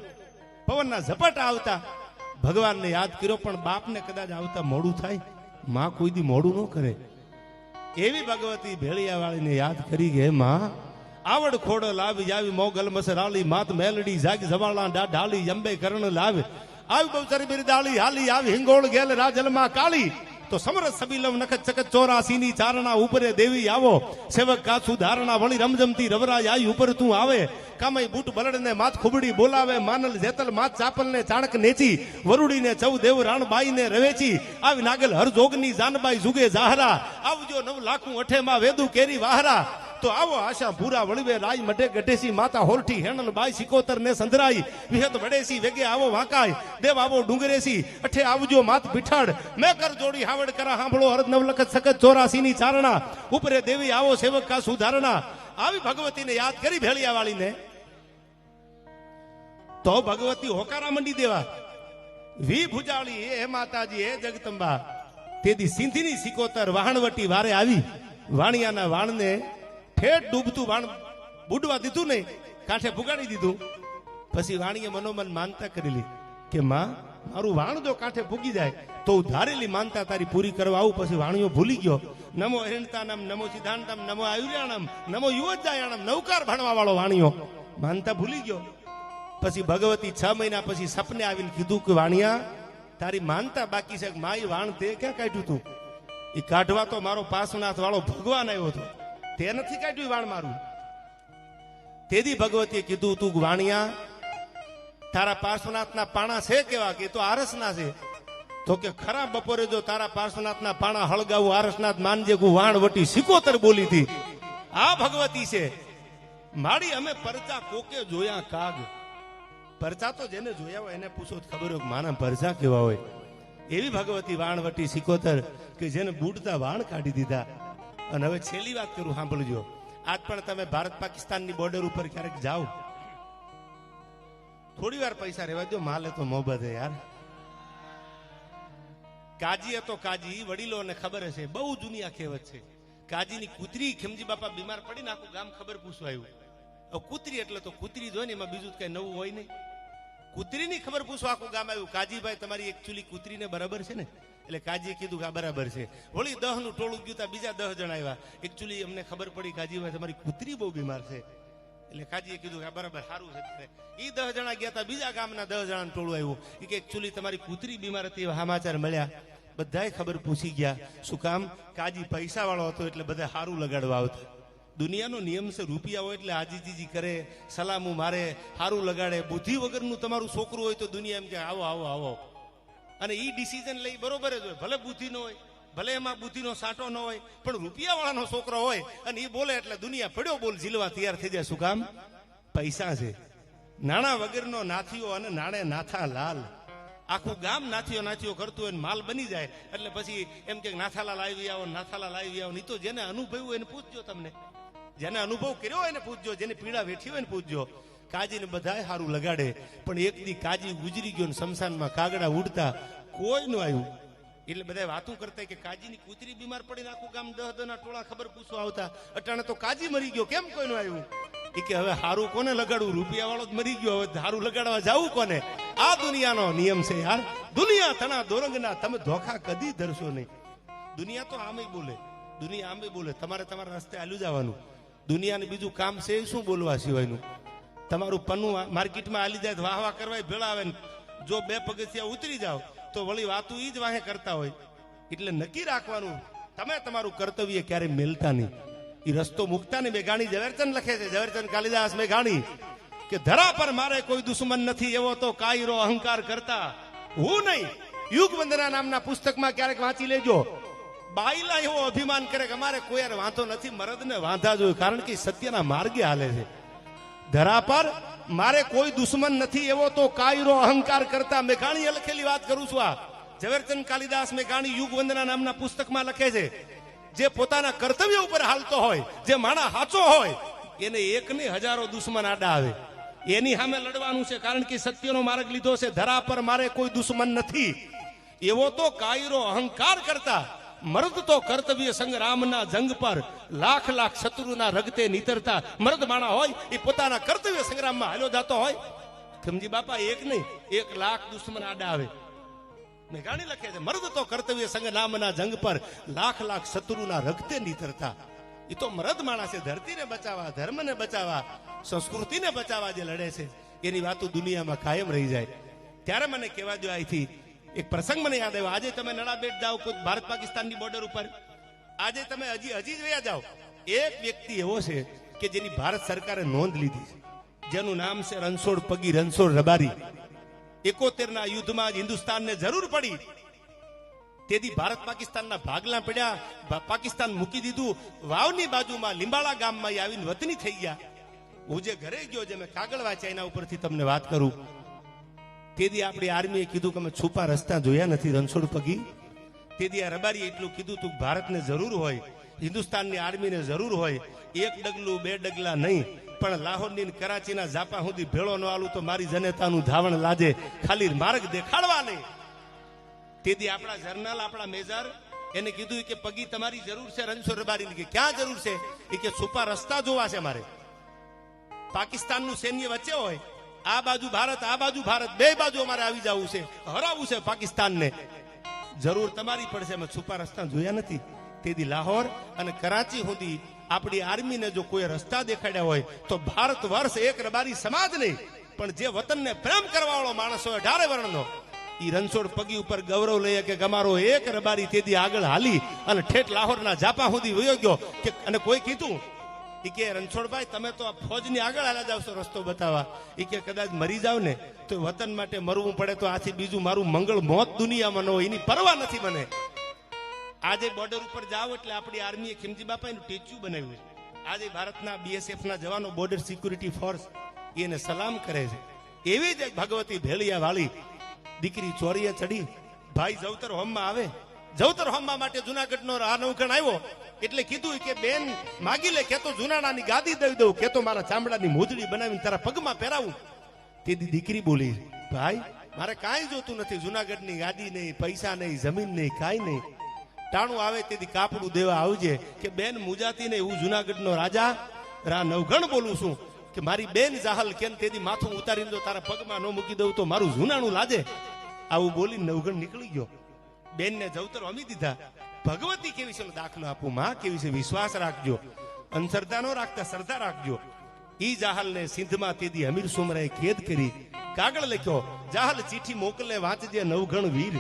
પવનના ઝપટા આવતા ભગવાનને યાદ કર્યો, પણ બાપને કદાચ આવતા મોડું થાય. માં કોઈ દી મોડું ન કરે. એવી ભગવતી ભેળિયાવાળીને યાદ કરી કે માં આવડ ખોડો લાવી જાવી મોગલ મસરાલી માત મેલડી જાગ જવાળા ઢાલી અંબે કરણ લાવે આવી બહુચરી બિરદાળી હાલી આવી હિંગોળ ગેલ રાજલમાં કાળી તો સમરસ સબીલમ નખત ચકત 84 ની ચારણા ઉપરે દેવી આવો સેવક કાછુ ધારણા વળી રમજમતી રવરાજ આઈ ઉપર તું આવે કામઈ બૂટ બલડને માથ ખુબડી બોલાવે માનલ જેતલ માથ ચાપલને ચાણક નેચી વરુડીને ચૌ દેવ રાણબાઈને રવેચી આવી નાગલ હર જોગની જાનબાઈ જુગે જાહરા આવજો 9 લાખું અઠેમાં વેદુ કેરી વાહરા તો આવો આશા પૂરા વળવે રાય મઢે ગઢેસી માતા હોરઠી હેણલ બાઈ સિકોતર ને સંધરાઈ વિહત વડેસી વેગે આવો વાંકાય દેવ આવો ડુંગરેસી અઠે આવજો માત પીઠાડ મેં કર જોડી હાવડ કરા સાંભળો હરદ નવલખત સખત 84 ની ચારણા ઉપરે દેવી આવો સેવક કા સુધારણા આવી ભગવતીને યાદ કરી ભેળિયાવાળીને તો ભગવતી હોકારા મંડી દેવા વી ભુજાળી હે માતાજી હે જગદંબા તેદી સિંધીની સિકોતર વાહણવટી વારે આવી વાણિયાના વાણને ઠેઠ ડૂબતું વાણ બુડવા દીધું નહીં કાંઠે પુગાડી દીધું પછી વાણીએ મનોમન માનતા કરેલી કે માં મારું વાણ જો કાંઠે પૂગી જાય તો ધારેલી માનતા તારી પૂરી કરવા આવું. પછી વાણીઓ ભૂલી ગયો. નમો હિરણતાનમ નમો સિદ્ધાંતમ નમો આયુર્યાણમ નમો યુવજાયાણમ નવકાર ભણવા વાળો વાણીઓ માનતા ભૂલી ગયો. પછી ભગવતી 6 મહિના પછી સપને આવીને કીધું કે વાણિયા તારી માનતા બાકી છે. માઈ વાણ તે ક્યાં કાઢ્યું તું? એ કાઢવા તો મારો પાર્શ્વનાથ વાળો ભગવાન આવ્યો હતો, તે નથી કાઢ્યું વાણ મારું. તેથી ભગવતીએ કીધું તું વાણિયા તારા પાર્શ્વનાથના પાણા છે કેવા? કે તો આરસના છે. તો કે ખરા બપોરે જો તારા પાર્શ્વનાથના પાણા હળગાવું આરસનાથ માનજે હું વાણ વટી સિકોતર બોલી હતી. આ ભગવતી છે માડી. અમે પરચા કોકે જોયા કાગ. પરચા તો જેને જોયા હોય એને પૂછો ખબર હોય માના પરચા કેવા હોય. એવી ભગવતી વાણવટી સિકોતર કે જેને બુડતા વાણ કાઢી દીધા. અને હવે છેલ્લી વાત કરું, સાંભળજો. આજ પણ તમે ભારત પાકિસ્તાનની બોર્ડર ઉપર ક્યારેક જાઓ, થોડી વાર પૈસા રહેવા દો, માલે તો મોહબ્બત હે યાર. કાજી હતો કાજી, વડીલોને ખબર હશે, બહુ જૂની આ કહેવત છે. કાજીની કૂતરી ખીમજી બાપા બીમાર પડીને આખું ગામ ખબર પૂછવા આવ્યું. હવે કૂતરી એટલે તો કૂતરી જ હોય ને, એમાં બીજું કઈ નવું હોય નહીં. કૂતરીની ખબર પૂછવા આખું ગામ આવ્યું. કાજીભાઈ તમારી એકચ્યુઅલી કૂતરીને બરાબર છે ને? એટલે કાજીએ કીધું કે આ બરાબર છે. વળી 10 નું ટોળું ગયું, બીજા 10 જણા આવ્યા. એકચ્યુઅલી અમને ખબર પડી કાજીભાઈ તમારી કૂતરી બહુ બીમાર છે. એટલે કાજીએ કીધું કે આ બરાબર સારું છે. એ 10 જણા ગયા હતા, બીજા ગામના 10 જણાનું ટોળું આવ્યું. એ કે એકચ્યુઅલી તમારી કૂતરી બીમાર હતી, સમાચાર મળ્યા. બધાએ ખબર પૂછી ગયા. શું કામ? કાજી પૈસા વાળો હતો એટલે બધા સારું લગાડવા આવતા. દુનિયાનો નિયમ છે, રૂપિયા હોય એટલે આજીજી કરે, સલામું મારે, સારું લગાડે. બુદ્ધિ વગરનું તમારું છોકરું હોય તો દુનિયા એમ કે આવો આવો આવો. અને એ ડિસિઝન લઈ બરોબર જ હોય, ભલે બુદ્ધિ ન હોય, ભલે એમાં બુદ્ધિનો સાંટો ન હોય, પણ રૂપિયા વાળાનો છોકરો હોય અને એ બોલે એટલે દુનિયા પડ્યો બોલ ઝીલવા તૈયાર થઈ જાય. શું કામ? પૈસા છે. નાણા વગરનો નાથીઓ અને નાણે નાથા લાલ. આખું ગામ નાથીઓ નાથીઓ કરતું હોય, માલ બની જાય એટલે પછી એમ કે નાથાલાલ આવી આવો, નાથાલાલ આવી આવો. નહીં તો જેને અનુભવ્યું હોય એને પૂછજો. તમને જેને અનુભવ કર્યો હોય એને પૂછજો, જેને પીડા વેઠી હોય ને પૂછજો. કાજીને બધાય સારું લગાડે, પણ એક દી કાજી ગુજરી ગયો ને શમશાનમાં કાગડા ઉડતા કોઈ નું આવ્યું. એટલે બધા વાતું કરતા કે કાજીની કૂતરી બીમાર પડીને આખું ગામ 10 ના ટોળા ખબર પૂછવા આવતા. અટાણે તો કાજી મરી ગયો, કેમ કોઈનું આવ્યું? એ કે હવે હારું કોને લગાડવું? રૂપિયા વાળો જ મરી ગયો, હવે હારું લગાડવા જવું કોને? આ દુનિયાનો નિયમ છે યાર. દુનિયા તણા દોરંગના, તમે ધોખા કદી ધરશો નહીં. દુનિયા તો આમે બોલે, દુનિયા આમે બોલે. તમારે તમારા રસ્તે હાલ્યું જવાનું. દુનિયાને બીજું કામ છે શું બોલવા સિવાયનું? તમારું પન્નું માર્કેટમાં હાલી જાય, વાહ વાહ કરવા ભેળા આવે ને જો 2 પગથિયા ઉતરી જાવ તો વળી વાતું ઈ જ વાહે કરતા હોય. એટલે નક્કી રાખવાનું, તમે તમારું કર્તવ્ય ક્યારે મેલતા નહીં. એ રસ્તો મુકતા નહીં. મેઘાણી ઝવેરચંદ લખે છે, ઝવેરચંદ કાલિદાસ મેઘાણી, કે ધરા પર મારે કોઈ દુશ્મન નથી, એવો તો કાયરો અહંકાર કરતા હું નહીં. યુગ વંદના નામના પુસ્તકમાં ક્યારેક વાંચી લેજો. બાઈલા એવો અભિમાન કરે કે અમારે કોઈ યાર વાંધો નથી, મરદને વાંધા જોયું, કારણ કે સત્યના માર્ગે હાલે છે. ધરા પર મારે કોઈ દુશ્મન નથી, એવો તો કાયરો અહંકાર કરતા. મેઘાણીએ લખેલી વાત કરું છું. આ ઝવેરચંદ કાલિદાસ મેઘાણી યુગ વંદના નામના પુસ્તકમાં લખે છે, જે પોતાના કર્તવ્ય ઉપર હાલતો હોય, જે માણા હાચો હોય, એને એક ને હજારો દુશ્મન આડા આવે. એની સામે લડવાનું છે, કારણ કે સત્યનો માર્ગ લીધો છે. ધરા પર મારે કોઈ દુશ્મન નથી, એવો તો કાયરો અહંકાર કરતા. મર્દ તો કર્તવ્ય સંગ્રામના જંગ પર લાખ લાખ શત્રુના રગતે નીતરતા. મર્દ માણા હોય એ પોતાના કર્તવ્ય સંગ્રામમાં હાલ્યો જતો હોય. ખમજી બાપા એક નહીં 1 લાખ દુશ્મન આડા આવે. મેઘાણી લખે છે, મર્દ તો કર્તવ્ય સંગ નામના જંગ પર લાખ લાખ શત્રુના રક્તે નીતરતા. એ તો મરદ માણસ છે, ધરતીને બચાવવા, ધર્મને બચાવવા, સંસ્કૃતિને બચાવવા જે લડે છે એની વાતો દુનિયામાં કાયમ રહી જાય. ત્યારે મને કહેવા દો, અહીંથી એક પ્રસંગ મને યાદ આવ્યો. આજે તમે નળાબેટ જાઓ ભારત પાકિસ્તાનની બોર્ડર ઉપર, આજે તમે હજી જોયા જાઓ, એક વ્યક્તિ એવો છે કે જેની ભારત સરકારે નોંધ લીધી છે, જેનું નામ છે રણછોડ પગી, રણછોડ રબારી. 71 ના યુદ્ધમાં હિન્દુસ્તાનને જરૂર પડી, તેથી ભારત પાકિસ્તાનના ભાગલા પડ્યા, પાકિસ્તાન મૂકી દીધું. વાવની બાજુમાં લીંબાળા ગામમાં આવીને વતની થઈ ગયા. હું જે ઘરે ગયો, જે મેં કાગળ વાંચ્યા એના ઉપરથી તમને વાત કરું. તેથી આપણી આર્મીએ કીધું કે અમે છુપા રસ્તા જોયા નથી રણછોડ પગી. તેથી આ રબારીએ એટલું કીધું તું, ભારતને જરૂર હોય, હિન્દુસ્તાનની આર્મીને જરૂર હોય, એક ડગલું બે ડગલા નહીં, પણ લાહોરની કરાચીના ઝાપા સુધી ભેળો ન આલું તો મારી જનતાનું ધાવણ લાજે, ખાલી માર્ગ દેખાડવા નહીં. તેથી આપણા જર્નલ, આપણા મેજર એને કીધું કે પગી તમારી જરૂર છે રણછોડ રબારીની. કે ક્યાં જરૂર છે? એ કે છુપા રસ્તા જોવા છે મારે. પાકિસ્તાનનું સૈન્ય વચ્ચે હોય, આ બાજુ ભારત, આ બાજુ ભારત, બે બાજુ અમારે આવી જવું છે, હરાવવું છે પાકિસ્તાનને. જરૂર તમારી પડશે, અમે છુપા રસ્તા જોયા નથી. તેથી લાહોર અને કરાચી સુધી આપણી આર્મીને જો કોઈ રસ્તા દેખાડ્યા હોય તો ભારત વર્ષ એક રબારી સમાજ નહીં, પણ જે વતનને પ્રેમ કરવા વાળો માણસ હોય 18 વર્ણનો, ઈ રણછોડ પગી ઉપર ગૌરવ લઈએ કે અમારો એક રબારી તેથી આગળ હાલી અને ઠેઠ લાહોરના ઝાપા સુધી વયો ગયો. કે અને કોઈ કીધું ઈ કે રણછોડભાઈ તમે તો આ ફોજની આગળ હાલા જાવશો રસ્તો બતાવવા, ઈ કે કદાચ મરી જાવ ને તો વતન માટે મરવું પડે તો આથી બીજું મારું મંગળ મોત દુનિયામાં ન હોય એની પરવા નથી મને. આજે બોર્ડર ઉપર જાઓ એટલે આપણી આર્મીએ ખીમજી બાપાનું સ્ટેચ્યુ બનાવ્યું છે. આજે ભારતના BSFના જવાનો, બોર્ડર સિક્યુરિટી ફોર્સ, એને સલામ કરે છે. એવી જ એક ભગવતી ભેળિયા વાળી દીકરી ચોરીએ ચડી, ભાઈ જવતર હોમમાં આવે. જવતર હોમમાં માટે જુનાગઢનો આ નવઘણ આવ્યો એટલે કીધું કે બેન માગી લે, કે તો જુનાણાની ગાદી દઈ દઉં, કે તો મારા ચામડાની મોજડી બનાવીને તારા પગમાં પહેરાવું. તેથી દીકરી બોલી, ભાઈ મારે કાંઈ જોતું નથી, જુનાગઢની ગાદી નહીં, પૈસા નહીં, જમીન નહીં, કાંઈ નહીં. ટાણું આવે તેથી કાપડું દેવા આવજે. કે બેન મુજાતી નહીં, હું જુનાગઢનો રાજા નવઘણ બોલું છું, કે મારી બેન જાહલ કેમ તેથી માથું ઉતારીને જો તારા પગમાં ન મૂકી દઉં તો મારું જુનાણું લાજે. આવું બોલી નવઘણ નીકળી ગયો. બેનને જવતર અમી દીધા. ભગવતી કેવી છે દાખલો આપું, માં કેવી છે, વિશ્વાસ રાખજો, અંધશ્રદ્ધા ન રાખતા શ્રદ્ધા રાખજો. ઈ જાહલને સિંધમાં તેથી અમીર સુમરાએ કેદ કરી, કાગળ લખ્યો, જાહલ ચીઠી મોકલે વાંચજે નવઘણ વીર,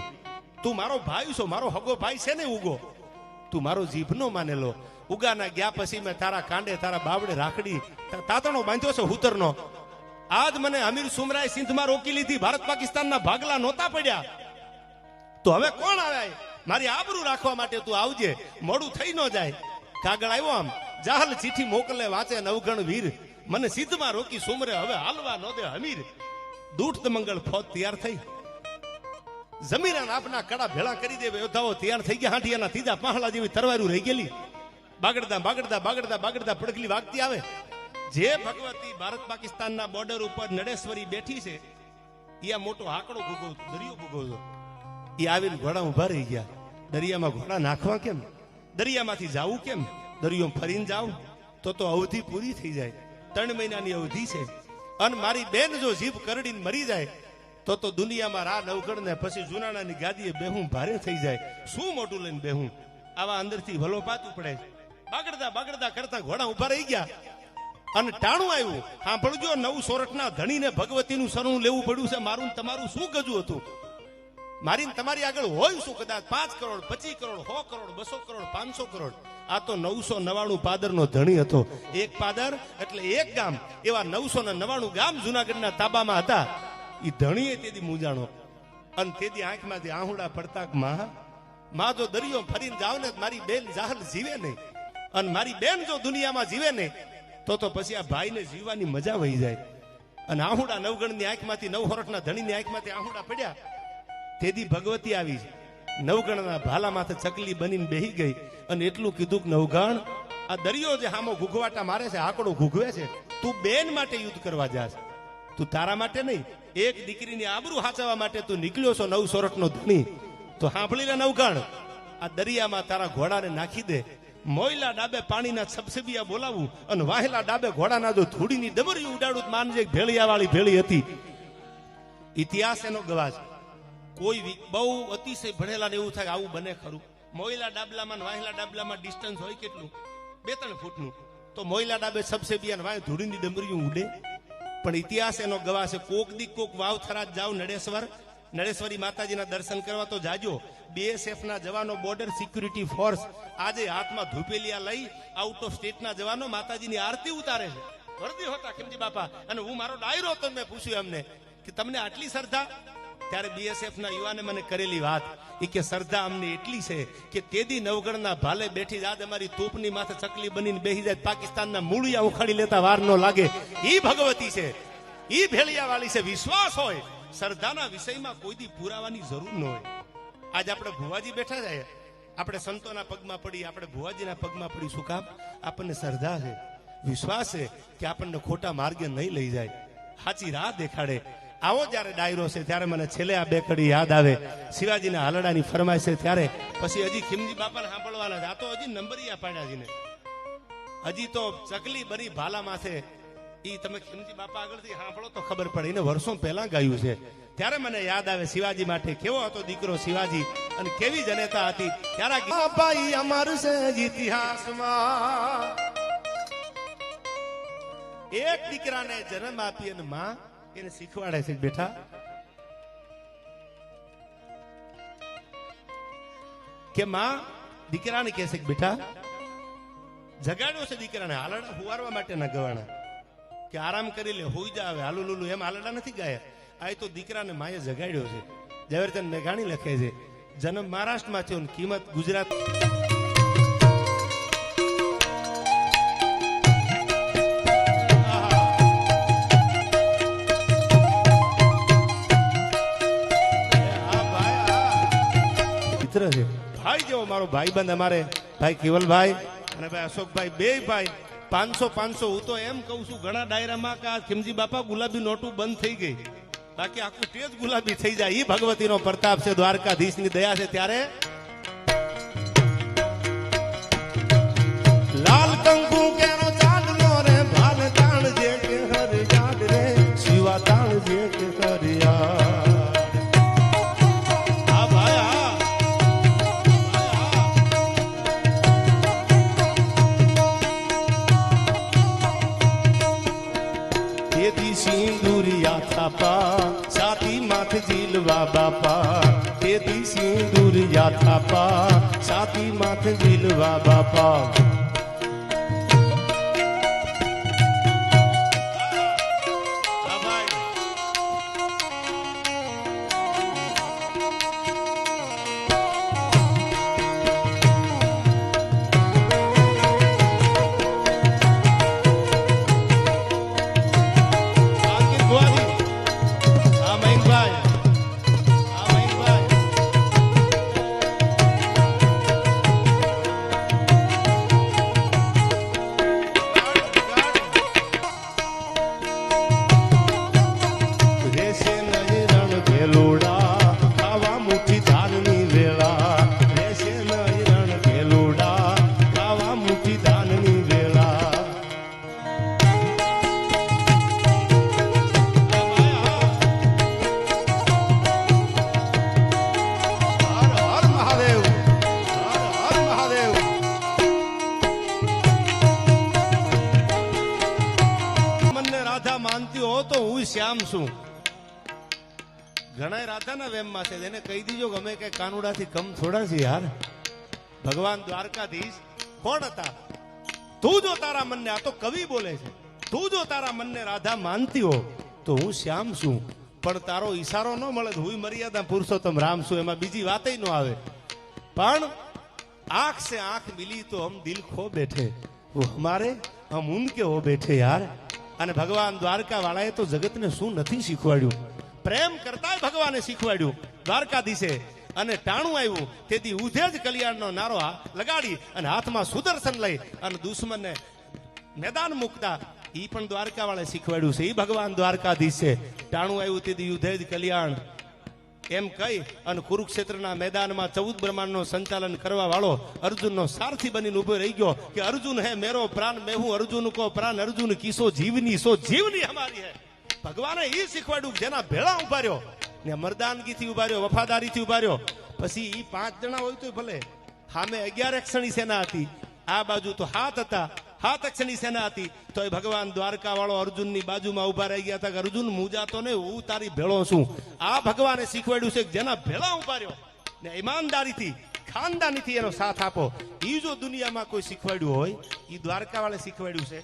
તું મારો ભાઈ છો, મારો હગો ભાઈ છે ને ઉગો, તું મારો જીભનો માનેલો. ઉગાના ગયા પછી મેં તારા કાંડે તારા બાવડે રાખડી તાતણો બાંધ્યો છે હુતરનો. આજ મને અમીર સુમરાએ સિંધમાં રોકી લીધી, ભારત પાકિસ્તાનના ભાગલા નહોતા પડ્યા, તો હવે કોણ આવ્યા? મારી આબરૂ રાખવા માટે તું આવજે, મોડું થઈ ન જાય. કાગળ આવ્યો, આમ જાહલ ચીઠી મોકલે વાંચે નવઘણ વીર, મને સિદ્ધમાં રોકી સુમરે હવે હાલવા ન દે અમીર. દૂઠ મંગળ ફોજ તૈયાર થઈ, જમીરાન આપના કડા ભેળા કરી દે, યોદ્ધાઓ તૈયાર થઈ ગયા. હાંઠિયાના ત્રીજા પહાડા જેવી તરવારું રહી ગયેલી, બાગડતા બાગડતા બાગડતા બાગડતા પડકલી વાગતી આવે. જે ભગવતી ભારત પાકિસ્તાનના બોર્ડર ઉપર નડેશ્વરી બેઠી છે, એ મોટો આંકડો ભૂગો, દરિયો ભૂગો. એ આવીને ઘોડા ઉભા રહી ગયા. દરિયામાં ઘોડા નાખવા કેમ? દરિયામાંથી જાવું કેમ? દરિયો ફરીને જાવ તો અવધિ પૂરી થઈ જાય. 3 મહિનાની અવધિ છે. અને મારી બેન જો જીભ કરડીને મરી જાય તો દુનિયામાં રા નવઘણ ને પછી જુનાણાની ગાદીએ બેહું ભારે થઈ જાય. શું મોટું લઈને બેહું? આવા અંદરથી ભલો પાતું પડે. બાગડતા બાગડતા કરતા ઘોડા ઉભા રહી ગયા. અને ટાણું આવ્યું. સાંભળજો, 9 સોરઠના ધણીને ભગવતીનું શરણું લેવું પડ્યું છે. મારું તમારું શું ગજું હતું? મારી તમારી આગળ હોય શું? કદાચ 5 કરોડ, 25 કરોડ, 100 કરોડ, 200 કરોડ, 500 કરોડ. આ તો 999 પાદરનો ધણી હતો. એક પાદર એટલે એક ગામ. એવા 999 ગામ જુનાગઢના તાબામાં હતા. એ ધણીએ તેથી મૂંઝાણો. અને તેથી આંખમાંથી આહુડા પડતા, માં જો દરિયો ફરીને જાવ ને મારી બેન જાહલ જીવે નહીં, અને મારી બેન જો દુનિયામાં જીવે નહીં તો પછી આ ભાઈને જીવવાની મજા વહી જાય. અને આહુડા નવગણની આંખમાંથી, 9 હોરઠના ધણીની આંખમાંથી આહુડા પડ્યા. તેથી ભગવતી આવી, નવગણના ભાલા માથે ચકલી બનીને બેહી ગઈ અને એટલું કીધું કે નવગણ, આ દરિયો જે હામો ઘૂઘવાટા મારે છે, આંકડો ઘૂઘવે છે, તું બેન માટે યુદ્ધ કરવા જાશ, તું તારા માટે નહીં, એક દીકરીની આબરૂ હાચવવા માટે તું નીકળ્યો છો 9 સોરઠનો ધણી. તો સાંભળી લે નવગણ, આ દરિયામાં તારા ઘોડાને નાખી દે. મોયલા ડાબે પાણીના છબછબિયા બોલાવું અને વાહેલા ડાબે ઘોડાના જો ધૂળીની ડમરી ઉડાડું, માનજે ભેળિયા વાળી ભેળી હતી. ઇતિહાસ એનો ગવાહ છે. કોઈ બહુ અતિશય ભણેલા ને એવું થાય આવું બને ખરું? મોયલા ડાબલામાં ને વાહેલા ડાબલામાં ડિસ્ટન્સ હોય કેટલું? 2-3 ફૂટનું. તો મોયલા ડાબે સબસે બિયાન વાય ધૂળીની ડમરીયું ઉડે. પણ ઇતિહાસ એનો ગવાહ છે. કોક દી કોક વાવ થરાદ જાવ નડેશ્વરી માતાજીના દર્શન કરવા તો જાજો. BSF ના જવાનો, બોર્ડર સિક્યુરિટી ફોર્સ, આજે હાથમાં ધૂપેલિયા લઈ આઉટ ઓફ સ્ટેટના જવાનો માતાજીની આરતી ઉતારે છે. વર્દી હોતા ખીમજી બાપા. અને હું મારો ડાયરો હતો, મેં પૂછ્યું એમને કે તમને આટલી શ્રદ્ધા? ત્યારે BSF ના યુવાને મને કરેલી વાત એ કે શ્રદ્ધા અમને એટલી છે કે તેદી નવગણના ભાલે બેઠી જાત અમારી તોપની માથે ચકલી બનીને બેહી જાય, પાકિસ્તાનના મૂળિયા ઉખાડી લેતા વાર ન લાગે. ઈ ભગવતી છે, ઈ ભેળિયા વાળી છે. વિશ્વાસ હોય શ્રદ્ધાના વિષયમાં કોઈ દી પુરાવાની જરૂર ન હોય. આજ આપણે ભુવાજી બેઠા જાય, આપણે સંતોના પગમાં પડી, આપણે ભુવાજીના પગમાં પડી. શું કામ? આપણને શ્રદ્ધા છે, વિશ્વાસ છે કે આપણને ખોટા માર્ગે નહીં લઈ જાય, સાચી રાહ દેખાડે. આવો જ્યારે ડાયરો છે ત્યારે મને છેલ્લે આ 2 કડી યાદ આવે. શિવાજીના હાલડાની ફરમાઈશ છે ત્યારે પછી હજી ખીમજી બાપાને સાંભળવાના છે. આ તો હજી નંબરિયા પાડ્યાજીને, હજી તો ચકલી બની ભાલા માથે. ઈ તમે ખીમજી બાપા આગળથી સાંભળો તો ખબર પડે. એને વર્ષો પહેલા ગાયું છે. ત્યારે મને યાદ આવે શિવાજી માટે કેવો હતો દીકરો શિવાજી અને કેવી જનેતા હતી. ત્યારે ભાઈ અમર છે ઇતિહાસમાં. એક દીકરાને જન્મ આપી અને માં એને શીખવાડે છે, બેટા કે માં દીકરાને કહે છે કે બેટા જગાડ્યો છે દીકરાને. હાલડા હુવારવા માટેના ગવાણા કે આરામ કરી લે, હોઈ જા, હવે હાલુ લુલુ એમ હાલડા નથી ગાયા. આ તો દીકરાને માએ જગાડ્યો છે. ઝવેરચંદ મેઘાણી લખે છે જન્મ મહારાષ્ટ્રમાં થયો, કિંમત ગુજરાત. છે ભાઈ જેવો મારો ભાઈબંધ અમારે ભાઈ કેવલભાઈ અને ભાઈ અશોકભાઈ, 2 ભાઈ 500 હું તો એમ કહું છું ઘણા ડાયરામાં કે ખીમજી બાપા ગુલાબી નોટું બંધ થઈ ગઈ, બાકી આખું તેજ ગુલાબી થઈ જાય. એ ભગવતીનો પ્રતાપ છે, દ્વારકાધીશની દયા છે. ત્યારે લાલ કંકુ કેનો ચાંદલો રે ભાલ તાણ જે કે હર યાદ રે શિવા તાણ જે કે હરિયા. સિંદુરિયા થાપા સાતી માથ જીલવા બાપા. તેથી સિંદુરિયા થાપા સાતી માથ જીલવા બાપા. શ્યામ છું. ઘણા રાધાના વેમમાં છે, એને કહી દીજો કે અમે કઈ કાનુડાથી કમ થોડા છે યાર. ભગવાન દ્વારકાધીશ કોણ હતા? તું જો તારા મનને, આ તો કવિ બોલે છે, તું જો તારા મનને રાધા માનતી હો તો હું શ્યામ છું, પણ તારો ઈશારો ન મળે હું મર્યાદા પુરુષોત્તમ રામ છું. એમાં બીજી વાત ન આવે. પણ આંખ से आंख मिली तो हम दिल खो बैठे, वो हमारे हम उनके हो बैठे यार. અને ભગવાન દ્વારકા વાળાએ તો જગતને શું નથી શીખવાડ્યું? પ્રેમ કરતા ભગવાને શીખવાડ્યું દ્વારકાધીશે. અને ટાણું આવ્યું તેથી ઉધે જ કલ્યાણનો નારો લગાડી અને હાથમાં સુદર્શન લઈ અને દુશ્મનને મેદાન મૂકતા ઈ પણ દ્વારકા વાળાએ શીખવાડ્યું છે. ઈ ભગવાન દ્વારકાધીશ છે. ટાણું આવ્યું તેથી યુધે જ કલ્યાણ એમ કહી અને કુરુક્ષેત્રના મેદાનમાં 14 બ્રહ્માંડનો સંચાલન કરવા વાળો અર્જુનનો સારથી બનીને ઉભો રહી ગયો કે અર્જુન હે મેરો પ્રાણ, મેં હું અર્જુન કો પ્રાણ, અર્જુન કી સો જીવની હમારી હે. ભગવાને એ શીખવાડ્યું જેના ભેળા ઉભા રહ્યો ને મર્દાનગીથી ઉભા રહ્યો, વફાદારીથી ઉભા રહ્યો. પછી ઈ 5 જણા હોય તો ભલે, સામે 11 અક્ષણી સેના હતી, આ બાજુ તો 7 હતા, 7 અક્ષણી સેના હતી. તો એ ભગવાન દ્વારકા વાળો અર્જુનની બાજુમાં ઉભા રહી ગયા હતા કે અર્જુન મૂજાતો ને, હું તારી ભેળો છું. આ ભગવાને શીખવાડ્યું છે કે જેના ભેળા ઉભા રહ્યો ને ઈમાનદારીથી ખાનદાનીથી એનો સાથ આપો. ઈ જો દુનિયામાં કોઈ શીખવાડ્યું હોય, ઈ દ્વારકા વાળે શીખવાડ્યું છે.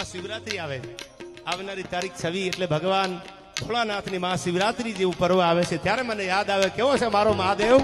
શિવરાત્રી આવે, આવનારી તારીખ 26 એટલે ભગવાન ભોળાનાથની મહાશિવરાત્રી જેવું પર્વ આવે છે. ત્યારે મને યાદ આવે કેવો છે મારો મહાદેવ.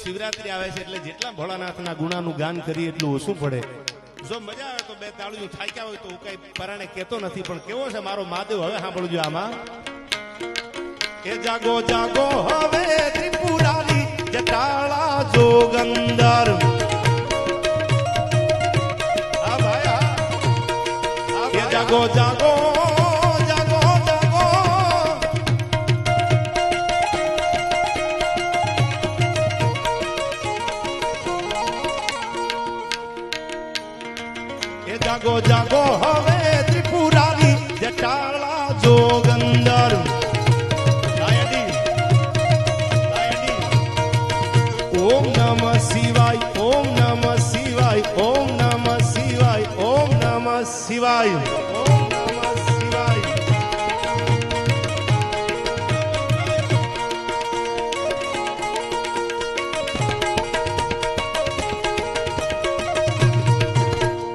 શિવરાત્રી આવે છે એટલે જેટલા ભોળાનાથના ગુણાનું ગાન કરીએ એટલું ઓછું પડે. જો મજા આવે તો 2 તાળીઓ થાક્યા હોય તો હું કઈ પરાણે કહેતો નથી, પણ કેવો છે મારો મહાદેવ. હવે સાંભળજો આમાં. એ જાગો જાગો હવે ત્રિપુરારી જટાળા જોગંદર. આ ભાઈ એ જાગો જાગો જાગો જાગો હવે ત્રિપુરારી જટાળા જોગંદર. ઓમ નમઃ શિવાય, ઓમ નમઃ શિવાય, ઓમ નમઃ શિવાય, ઓમ નમઃ શિવાય, ઓમ નમઃ શિવાય.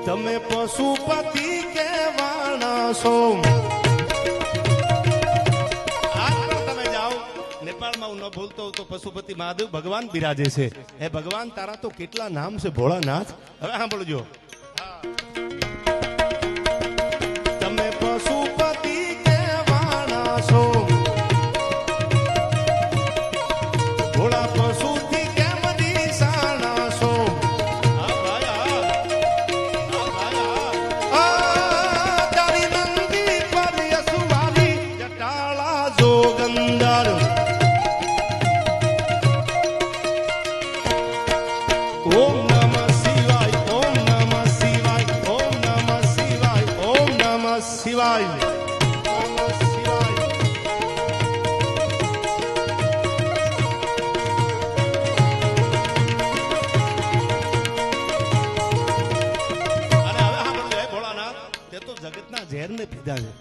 તમે પશુપતિ કેવાના છો. તમે જાઓ નેપાળમાં, હું ન ભૂલતો તો પશુપતિ મહાદેવ ભગવાન બિરાજે છે. એ ભગવાન તારા તો કેટલા નામ છે ભોળાનાથ. હવે સાંભળજો. તમે પશુપતિ કેવાના છો, ભોળા પશુથી કેમ દિશાના છો. ઓમ નમઃ શિવાય, ઓમ નમઃ શિવાય. જગતના ઝેરને પીધા છે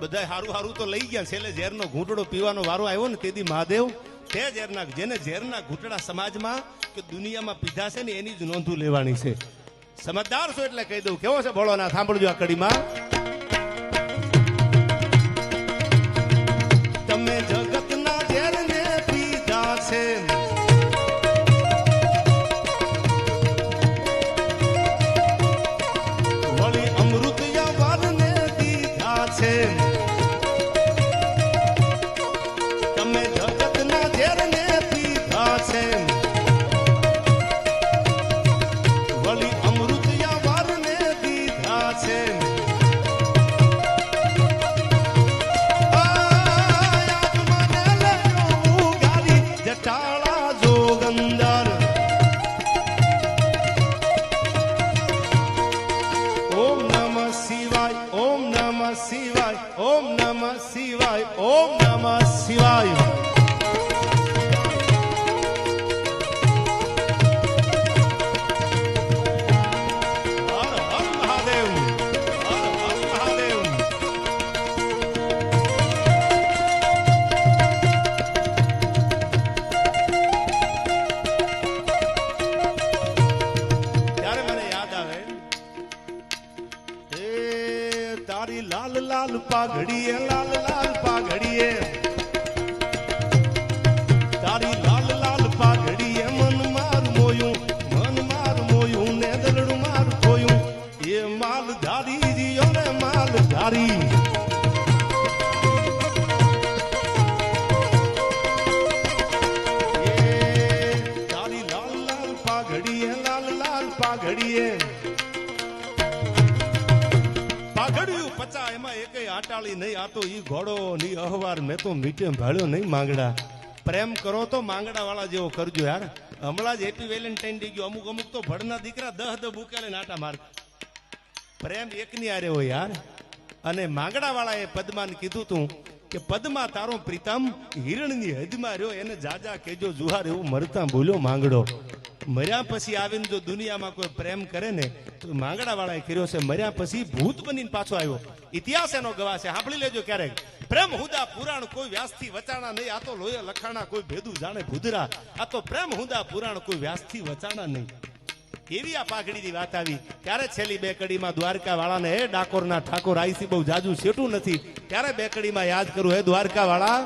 બધા. હારું હારું તો લઈ ગયા, છેલ્લે ઝેરનો ઘૂંટડો પીવાનો વારો આવ્યો ને તેથી મહાદેવ તે ઝેરના, જેને ઝેરના ઘૂંટડા સમાજમાં કે દુનિયામાં પીધા છે ને એની જ નોંધું લેવાની છે. સમજદાર છો એટલે કહી દઉં. કેવો છે બોલો ના, સાંભળજો આ કડીમાં. તમે જગતના ઝેરને પીધા છે, વળી અમૃત તમે જગતના ઝેરને પીધા છે, વળી અમૃત યાવારને દીધા છે. જટાળા જોગંદર ઓમ નમઃ શિવાય, ઓમ નમઃ શિવાય, ઓમ નમઃ શિવાય, ઓમ નમઃ શિવાય. હર હર મહાદેવ, હર હર મહાદેવ. ત્યારે મને યાદ આવે તારી લાલ લાલ પાઘડીએ, લાલ લાલ પાઘડીએ, તારી લાલ લાલ પાઘડીએ મન માર મોયું, મન માર મોયું ને દલડું માર ખોયું. એ માલધારી જીઓ ને માલધારી, તારી લાલ લાલ પાઘડીએ, લાલ લાલ પાઘડીએ. પાઘડ્યું પચા એમાં એકેય આટાળી નહીં. આ તો ઈ ઘોડો ની અહવાર મેં તો મીઠે ભાળ્યો નહીં માંગડા. પ્રેમ કરો તો માંગડા વાળા જેવો કરજો યાર. હમણાં જ હેપી વેલેન્ટાઇન ડે ગયો. અમુક અમુક તો ભડના દીકરા 10 બુકેલે નાટા માર. પ્રેમ એકની આરે હોય યાર. અને માંગડા વાળાએ પદ્માને કીધું તું કે પદ્મા તારો પ્રીતમ હિરણની હદમાં રહ્યો, એને જાજા કેજો જુહાર એવું મરતા બોલ્યો માંગડો. મર્યા પછી આવીને જો દુનિયામાં કોઈ પ્રેમ કરે ને તો માંગડા વાળાએ કર્યો છે. મર્યા પછી ભૂત બનીને પાછો આવ્યો. ઇતિહાસ એનો ગવાહ છે, સાંભળી લેજો ક્યારેક. પ્રેમ હુદા પુરાણ કોઈ વ્યાસથી વચાણા નહીં. આ તો લોહી લખાણા કોઈ ભેદું જાણે ભૂદરા. આ તો પ્રેમ હુદા પુરાણ કોઈ વ્યાસથી વચાણા નહીં. એવી આ પાઘડીની વાત આવી. ત્યારે છેલ્લી બે કડીમાં દ્વારકા વાળાને હે ડાકોરના ઠાકોર આઈસી બહુ જાજુ સેટું નથી. ત્યારે બે કડીમાં યાદ કરું હે દ્વારકા વાળા.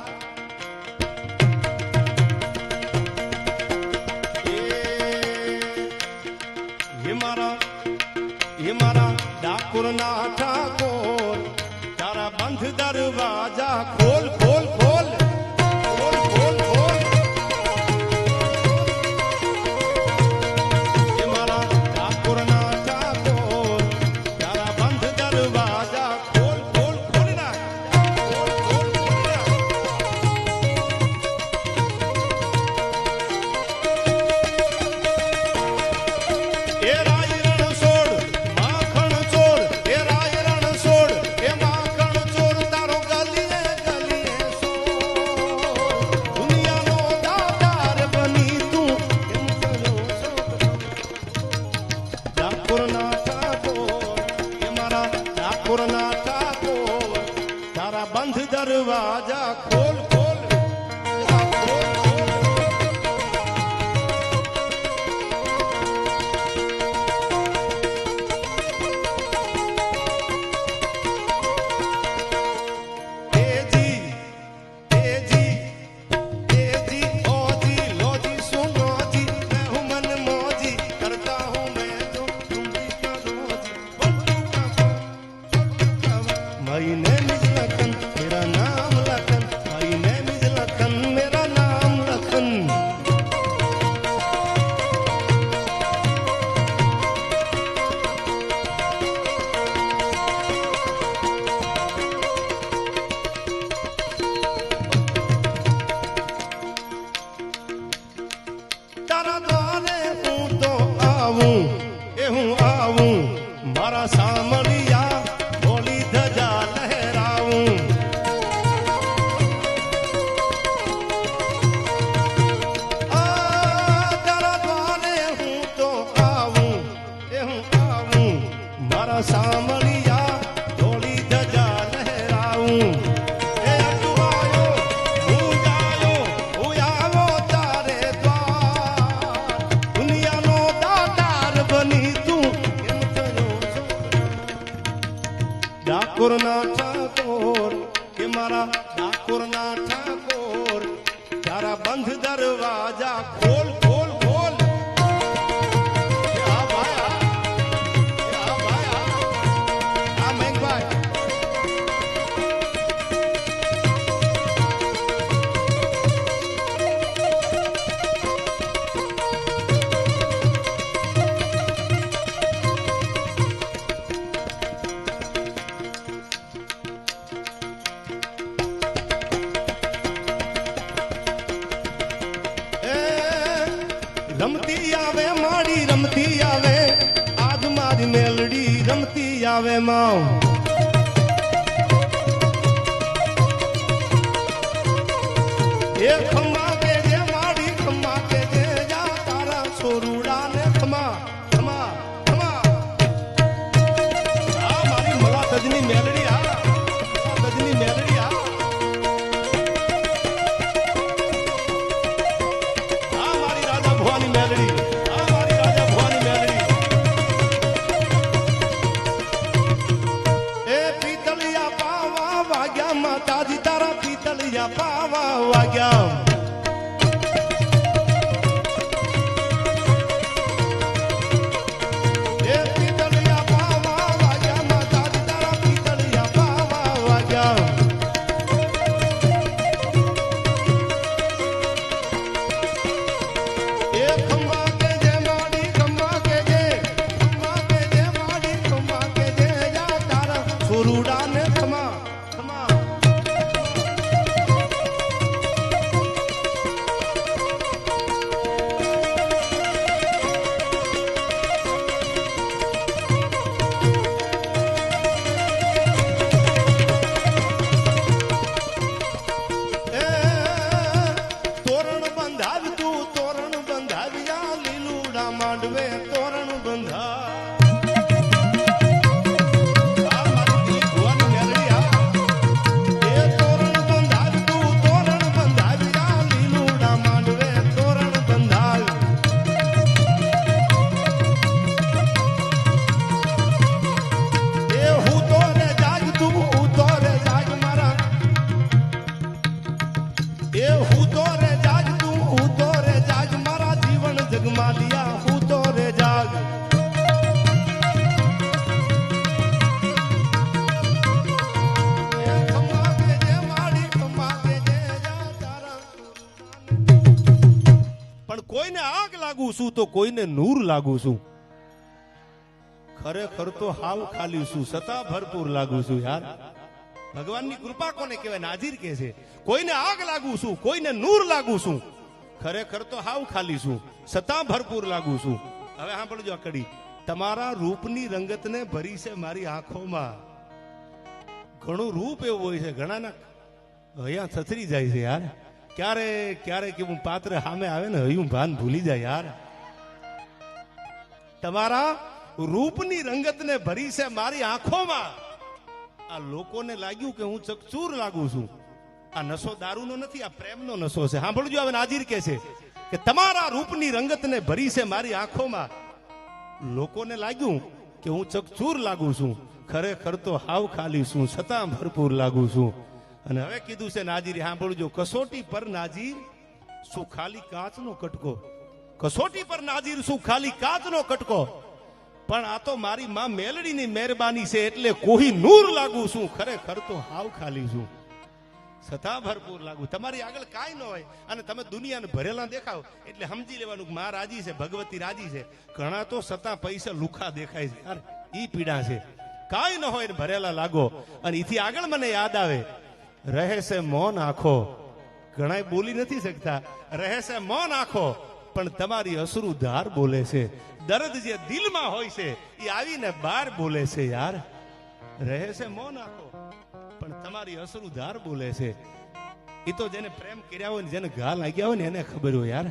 મારા ડાકોરના ઠાકોર તારા બંધ દરવાજા ખોલ ખોલ ખોલ ખોલ ખોલ ખોલ. મારા ડાકોરના ઠાકોર તારા બંધ દરવાજા ખોલ ખોલ ખોલ ના ખોલ ખોલ ખોલ ના. એ રાય રણ છોડ માખણ છોડ, એ રાય રણ છોડ, એ માખણ છોડ, તારો ગલીએ ગલીએ છોડ. દુનિયાનો દાતાર બની તું કેમ ચલો છો. ડાકોરના ઠાકોર, એ મારા ડાકોરના ઠાકોર તારા બંધ દરવાજા ખોલ ખોલ ખોલ ખોલ. My name is Lakan, मेरा नाम Lakhan. My name is Lakan, मेरा नाम लखन. तारा द्वारे हूँ तो आऊं, ए हूँ आऊं, मारा सामरिया धजा लहराए. ડાકોરના ઠાકોર કે મારા ડાકોરના ઠાકોર તારા બંધ દરવાજા ખોલ ખોલ ખોલ. આ ભાઈ આ મેઘભાઈ રમતી આવે માડી રમતી આવે આજ મારી મેલડી રમતી આવે માઉ. એ ખમા કે જે માડી ખમા કે જે જા તારા છોરુડા ને ખમા ખમા ખમા. આ મારી મલા તજની મેલડી આ તજની મેલડી આ તાજી તારા પીતળિયા પાવા વાગ્યા. એ પીતળિયા પાવા વાગ્યા માં તાજી તારા પીતળિયા પાવા વાગ્યા. એ ખંભા કે જે માડી ખંભા કે જે ખંભા કે જે માડી ખંભા કે જે જા તારા છોરુડા ને ખમા ખમા. માંડવે તોરણ બંધા. એ તોરણ બંધાવ તું તોરણ બંધાવ્યા લીલુડા માંડવે તોરણ બંધાવ. એ હું તો રે જાગ તું હું તો રે જાગ મારા. એ હું તો રે જાગ તું હું તો રે જાગ મારા જીવન જગમાલિયા હું તો રે જાગ. પણ કોઈને આગ લાગુ છું તો કોઈને નૂર લાગુ છું. ખરેખર તો હાવ ખાલી છું છતાં ભરપૂર લાગુ છું યાર. ભગવાનની કૃપા કોને કહેવાય? નાજીર કહે છે કોઈને આગ લાગુ છું કોઈને નૂર લાગુ છું. ખરેખર તો હાવ ખાલી છું છતાં ભરપૂર લાગુ છું. હવે સાંભળજો આ કડી. તમારા રૂપની રંગતને ભરી છે મારી આંખોમાં. ઘણું રૂપ એવું હોય છે ઘણાના અહીંયા થથરી જાય છે યાર. ક્યારે ક્યારે કેવું પાત્ર સામે આવે ને હયું ભાન ભૂલી જાય યાર. તમારા રૂપની રંગતને ભરી છે મારી આંખોમાં. આ લોકોને લાગ્યું કે હું ચકચૂર લાગુ છું. આ નશો દારૂનો નથી, આ પ્રેમનો નશો છે. સાંભળજો હવે નાજીર કહે છે કે તમારા રૂપની રંગતને ભરી છે મારી આંખોમાં. લોકોને લાગ્યું કે હું ચકચૂર લાગુ છું. ખરેખર તો હાવ ખાલી છું છતાં ભરપૂર લાગુ છું. અને હવે કીધું છે નાજીર સાંભળજો. કસોટી પર નાજીર શું ખાલી કાચનો કટકો. કસોટી પર નાજીર શું ખાલી કાચનો કટકો. પણ આ તો મારી માં મેલડીની મહેરબાની છે એટલે કોઈ નૂર લાગુ છું. ખરેખર તો હાવ ખાલી છું છતાં ભરપૂર લાગુ. તમારી આગળ કાંઈ ન હોય અને તમે દુનિયાને ભરેલા દેખાવ એટલે સમજી લેવાનું માં રાજી છે, ભગવતી રાજી છે. ઘણા તો છતાં પૈસા લુખા દેખાય છે યાર. ઈ પીડા છે. કાંઈ ન હોય ને ભરેલા લાગો. અને એથી આગળ મને યાદ આવે રહે છે મૌન આંખો. ઘણા બોલી નથી શકતા. રહે છે મૌન આંખો પણ તમારી અશ્રુ ધાર બોલે છે. દર્દ જે દિલમાં હોય છે એ આવીને બહાર બોલે છે યાર. રહે છે મૌન આંખો પણ તમારી અશ્રુ ધાર બોલે છે. એ તો જેને પ્રેમ કર્યા હોય ને જેને ઘા લાગ્યા હોય ને એને ખબર હોય યાર.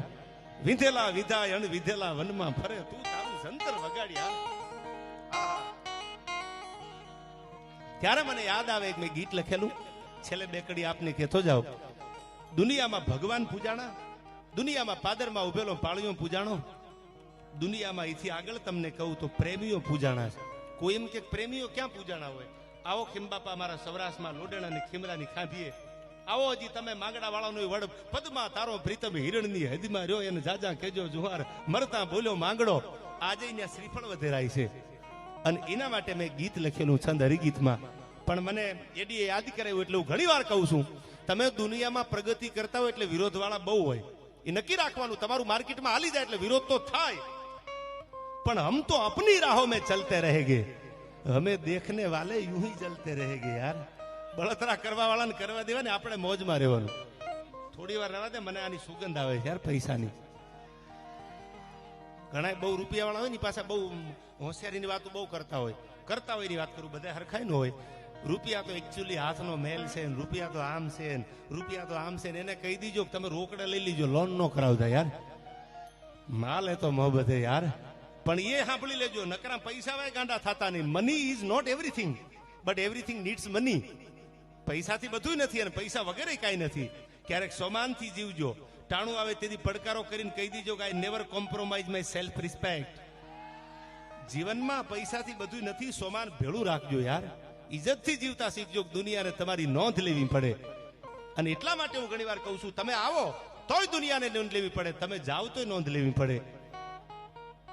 વિધેલા વિધાય અણ વિધેલા વનમાં ફરે તું તારું જંતર વગાડ્યા. ત્યારે મને યાદ આવે એક મેં ગીત લખેલું છેલ્લે બે કડી આપને કહેતો જાવ. દુનિયામાં ભગવાન પૂજાણા, દુનિયામાં પાદરમાં ઉભેલો પાળીઓ પૂજાણો, દુનિયામાં એથી આગળ તમને કહું તો પ્રેમીઓ પૂજાણા છે. કોઈ એમ કે પ્રેમીઓ ક્યાં પૂજાણા હોય? આવો ખીમબાપા મારા સૌરાષ્ટ્રમાં લોડેણાની ખીમરાની ખાંભીએ આવો. હજી તમે માંગડા વાળાનો વડ પદમાં તારો પ્રીતમ હિરણની હદમાં રહ્યો એને જાજા કેજો જુહાર મરતા બોલ્યો માંગડો. આજે અહીંયા શ્રીફળ વધેરાય છે અને એના માટે મેં ગીત લખેલું છંદ હરિગીતમાં. પણ મને એડીએ યાદ કરાવ્યું એટલે હું ઘણી વાર કહું છું, તમે દુનિયામાં પ્રગતિ કરતા હોય એટલે વિરોધ વાળા બહુ હોય. એ નક્કી રાખવાનું, તમારું માર્કેટમાં હાલી જાય એટલે વિરોધ તો થાય, પણ હમ તો અપની રાહો में चलते रहेंगे, हमें देखने वाले यूं ही चलते रहेंगे यार. બળતરા કરવા વાળાને કરવા દેવા ને, આપણે મોજમાં રહેવાનું. થોડી વાર રહેવા દે, મને આની સુગંધ આવે યાર પૈસાની. ઘણા બહુ રૂપિયા વાળા હોય ને પાછા બહુ હોશિયારીની વાતો બહુ કરતા હોય એની વાત કરું, બધા હરખાઈ ન હોય. રૂપિયા તો એકચ્યુઅલી હાથનો મેલ છે, રૂપિયા તો આમ છે, રૂપિયા તો આમ છે. એને કહી દીજો કે તમે રોકડે લઈ લીજો, લોન નો કરાવતા યાર. માલ હે તો મોહબ્બત હે યાર. પણ એ સાંભળી લેજો, નકરા પૈસા વાય ગાંડા થતા નહીં. Money is not everything, but everything needs money. પૈસાથી બધું નથી અને પૈસા વગેરે કાંઈ નથી. ક્યારેક સોમાનથી જીવજો. ટાણું આવે તેથી પડકારો કરીને કહી દીજો કે I never compromise my self respect. જીવનમાં પૈસાથી બધું નથી, સોમાન ભેળું રાખજો યાર. ઇજ્જતથી જીવતા શીખજો, દુનિયાને તમારી નોંધ લેવી પડે. અને એટલા માટે હું ઘણી વાર કહું છું, તમે આવો તોય દુનિયાને નોંધ લેવી પડે, તમે જાઓ તોય નોંધ લેવી પડે.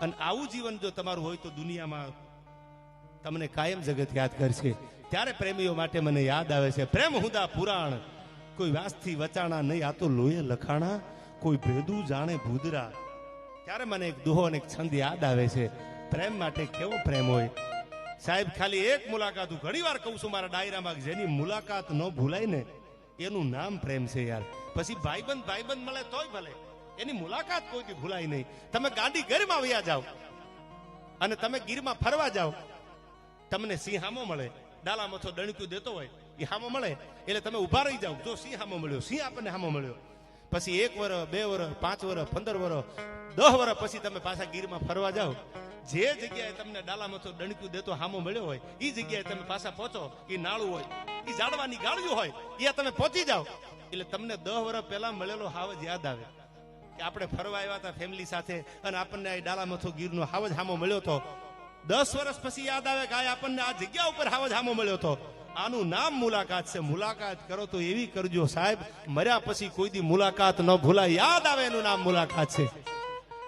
અને આવું જીવન જો તમારું હોય તો દુનિયામાં તમને કાયમ જગત યાદ કરશે. ત્યારે પ્રેમીઓ માટે મને યાદ આવે છે પ્રેમ હુદા પુરાણ, કોઈ વાસથી વચાણા નહીં, આ તો લોહે લખાણા, કોઈ ભેદું જાણે ભૂદરા. ત્યારે મને એક દુહો અને એક છંદ યાદ આવે છે. પ્રેમ માટે કેવો પ્રેમ હોય સાહેબ. ખાલી એક મુલાકાત, હું ઘણી વાર કહું છું મારા ડાયરામાં, જેની મુલાકાત ન ભૂલાય ને એનું નામ પ્રેમ છે યાર. પછી ભાઈબંધ મળે તોય ભલે, એની મુલાકાત કોઈથી ભૂલાય નહીં. તમે ગાડી ઘરમાં વયા જાઓ અને તમે ગીરમાં ફરવા જાઓ, તમને સિંહ હામો મળે, ડાલા મથો ડણક્યું દેતો હોય એ હામો મળે એટલે તમે ઉભા રહી જાઓ. જો સિંહ હામો મળ્યો, સિંહ આપણને હામો મળ્યો. પછી 1 વર્ષ 2 વર્ષ 5 વર્ષ 15 વર્ષ 10 વર્ષ પછી તમે પાછા ગીરમાં ફરવા જાઓ, જે જગ્યાએ તમને ડાલા મથો ડણક્યું દેતો હામો મળ્યો હોય એ જગ્યાએ તમે પાછા પહોંચો, એ નાળું હોય, એ ઝાડવાની ગાળ્યું હોય, એ તમે પહોંચી જાઓ એટલે તમને 10 વર્ષ પહેલા મળેલો હાવજ યાદ આવે કે આપણે ફરવા આવ્યા હતા ફેમિલી સાથે અને આપણને આ ડાલા મથો ગીરનો હાવજ હામો મળ્યો હતો. 10 વર્ષ પછી યાદ આવે કે આપણને આ જગ્યા ઉપર હાવજ હામો મળ્યો હતો. આનું નામ મુલાકાત છે. મુલાકાત કરો તો એવી કરજો સાહેબ, મર્યા પછી કોઈ દી મુલાકાત ન ભૂલાય. યાદ આવે એનું નામ મુલાકાત છે.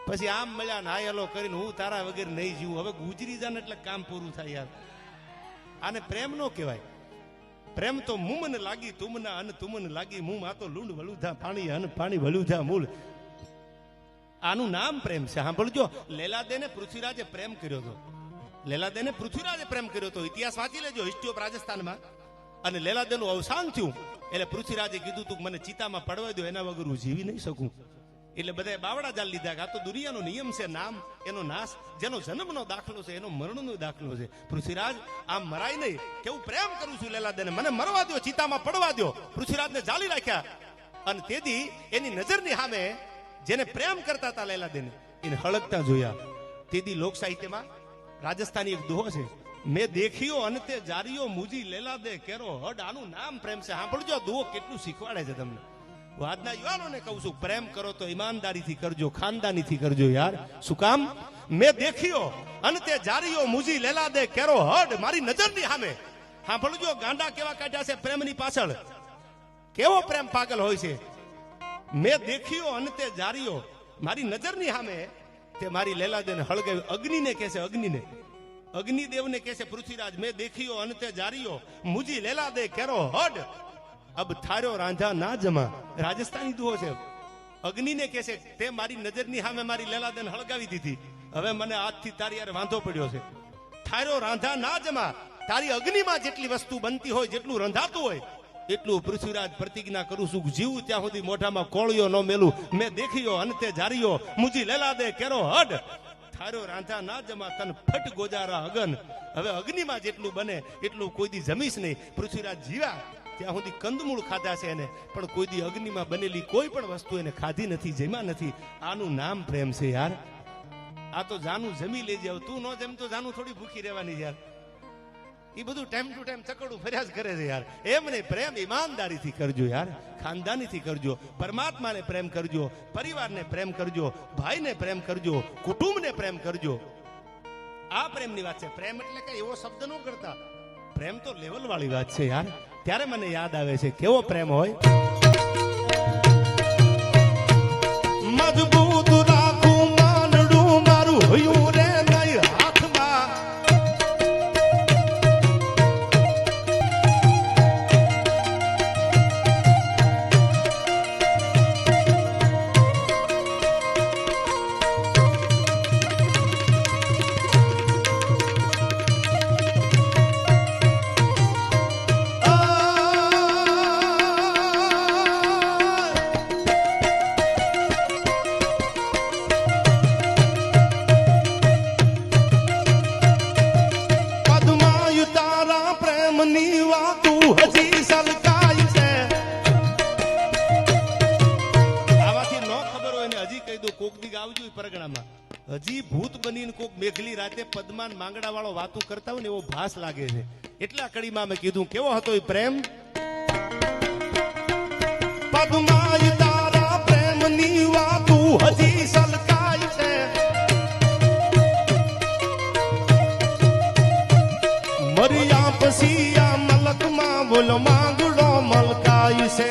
પછી આમ મળ્યા નાયલો કરીને હું તારા વગર નહીં જીવું, હવે ગુજરી જાને એટલે કામ પૂરું થાય યાર. આને પ્રેમ નો કહેવાય. પ્રેમ તો મુમને લાગી તુમના અન તુમને લાગી મુમ, આ તો લૂંડ વલુધા પાણી અન પાણી વલુધા મૂળ. આનું નામ પ્રેમ છે. સાંભળજો, લેલાદેને પૃથ્વીરાજે પ્રેમ કર્યો હતો. લેલાદેને પૃથ્વીરાજે પ્રેમ કર્યો હતો. ઇતિહાસ વાંચી લેજો, હિસ્ટ્રી ઓફ રાજસ્થાનમાં. અને લેલાદેનું અવસાન થયું એટલે પૃથ્વીરાજે કીધું તું મને ચિતામાં પડવા દો, એના વગર હું જીવી નહીં શકું. એટલે બધાએ બાવડા જાળ લીધા કે આ તો દુનિયાનો નિયમ છે, નામ એનો નાશ, જેનો જન્મનો દાખલો છે એનો મરણનો દાખલો છે. પૃથ્વીરાજ આમ મરાય નહીં, કેવું પ્રેમ કરું છું લેલાદેને, મને મરવા દો, ચિતામાં પડવા દો. પૃથ્વીરાજને જાળી રાખ્યા અને તેથી એની નજરની સામે જેને પ્રેમ કરતા હતા લેલાદેને એને હળગતા જોયા. તેથી લોક સાહિત્યમાં રાજસ્થાની એક દોહો છે, મેં દેખ્યો અને તે જારીઓ મુજી લેલાદે કેરો હડ. આનું નામ પ્રેમ છે. સાંભળજો, દોહો કેટલું શીખવાડે છે તમને. હું આજના યુવાનોને કહું છું, પ્રેમ કરો તો ઈમાનદારીથી કરજો, ખાનદાનીથી કરજો યાર. શું કામ? મેં દેખ્યો અને તે જારીઓ મુજી લેલાદે કેરો હડ. મારી નજરની સામે. સાંભળજો, ગાંડા કેવા કાઢ્યા છે પ્રેમની પાછળ, કેવો પ્રેમ પાગલ હોય છે. મેં દેખ્યો અને તે જારીઓ, મારી નજરની સામે તે મારી લેલાદેને હળગાવી. અગ્નિને કહે છે, અગ્નિદેવને કહે છે પૃથ્વીરાજ, મેં દેખ્યો અને તે જારીઓ મુજી લેલાદે કેરો હડ. અબ થાર્યો રાંધા ના જમા. રાજસ્થાની દુહો છે. અગ્નિને કહે છે તે મારી નજરની સામે મારી લેલાદેને હળગાવી દીધી, હવે મને આજથી તારી યાર વાંધો પડ્યો છે. થાર્યો રાંધા ના જમા. તારી અગ્નિમાં જેટલી વસ્તુ બનતી હોય, જેટલું રંધાતું હોય એટલું પૃથ્વીરાજ પ્રતિજ્ઞા કરું છું, જીવું ત્યાં સુધી મોઢામાં કોળિયો ન મેલું. મેં દેખ્યો અને તે જારીઓ મુજી લેલાદે કેરો હડ. થાર્યો રાંધા ના જમા તન ફટ ગોજારા અગન. હવે અગ્નિમાં જેટલું બને એટલું કોઈ દી જમીશ નહીં. પૃથ્વીરાજ જીવ્યા ત્યાં સુધી કંદમૂળ ખાધા છે એને, પણ કોઈ દી અગ્નિમાં બનેલી કોઈ પણ વસ્તુ એને ખાધી નથી, જમ્યા નથી. આનું નામ પ્રેમ છે યાર. આ તો જાનું જમી લેજે, તું ન જમ તો જાનું થોડી ભૂખી રહેવાની યાર. એ બધું ટાઈમ ટુ ટાઈમ ચકડું ફર્યા જ કરે છે યાર. એમ નહીં, પ્રેમ ઈમાનદારીથી કરજો યાર, ખાનદાનીથી કરજો, પરમાત્માને પ્રેમ કરજો, પરિવારને પ્રેમ કરજો, ભાઈને પ્રેમ કરજો, કુટુંબને પ્રેમ કરજો. આ પ્રેમની વાત છે. પ્રેમ એટલે કઈ એવો શબ્દ ન કરતા પ્રેમ તો લેવલ વાળી વાત છે યાર. ત્યારે મને યાદ આવે છે કેવો પ્રેમ હોય. મજબૂત રાખું માનડું મારું હયું રે નહીં હાથમાં. હજી ભૂત બનીને કોક મેઘલી રાતે પદ્માન માંગડા વાળો વાતું કરતા હોય ને એવો ભાસ લાગે છે. એટલા કડીમાં મેં કીધું કેવો હતો એ પ્રેમ. પદ્માય તારા પ્રેમની વાતું હજી સલકાય છે. મરિયા પછી આ મલકમાં બોલ માંગડો મલકાય છે.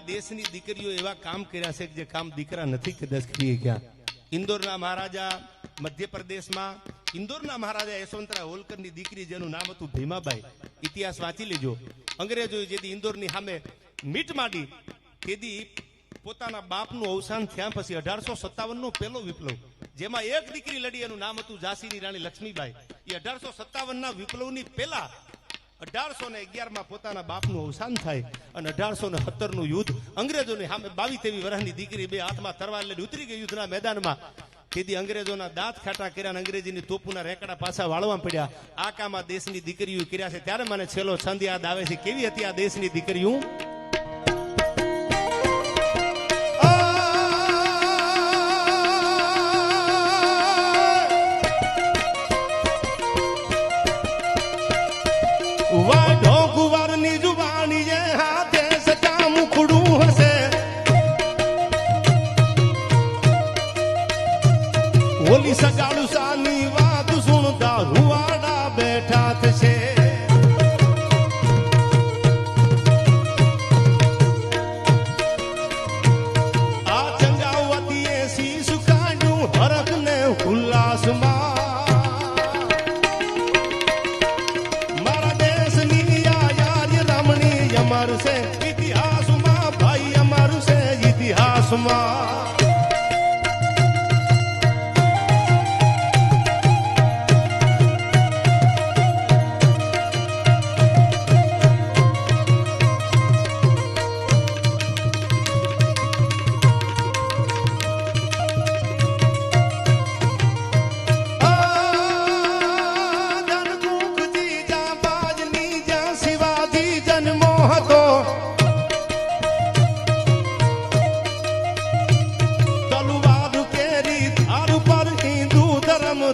દેશની દીકરીઓ એવા કામ કર્યા છે કે જે કામ દીકરા નથી કદાચ કરી ગયા. ઇન્દોરના મહારાજા, મધ્યપ્રદેશમાં ઇન્દોરના મહારાજા યશવંતરાય હોલકરની દીકરી જેનું નામ હતું ભીમાબાઈ. ઇતિહાસ વાંચી લેજો. અંગ્રેજોએ જેથી ઇન્દોરની સામે મીટ માંડી તેથી પોતાના બાપનું અવસાન થયા પછી 1857 નો પહેલો વિપ્લવ જેમાં એક દીકરી લડી એનું નામ હતું ઝાંસીની રાણી લક્ષ્મીબાઈ. એ 1857 ના વિપ્લવની પહેલા 1811 માં પોતાના બાપનું અવસાન થાય અને 1870 નું યુદ્ધ અંગ્રેજોની સામે 22-23 વર્ષની દીકરી બે હાથમાં તરવાર લઈને ઉતરી ગઈ યુદ્ધના મેદાનમાં. તેથી અંગ્રેજોના દાંત ખાટા કર્યા અને અંગ્રેજીની તોપોના રેકડા પાછા વાળવા પડ્યા. આ કામ આ દેશની દીકરીઓ કર્યા છે. ત્યારે મને છેલ્લો છંદ યાદ આવે છે. કેવી હતી આ દેશની દીકરીઓ. વાઢો ગુવારની જુબાની એ હાથે સટા મુખડું હશે. ઓલી સગાડું સાની વાત સુણતા રૂવાડા બેઠા થશે. આ ચંગાવતીએ શીશ કાઢ્યું હરખ ને ઉલ્લાસમાં. અમારું છે ઇતિહાસમાં ભાઈ, અમારું છે ઇતિહાસમાં.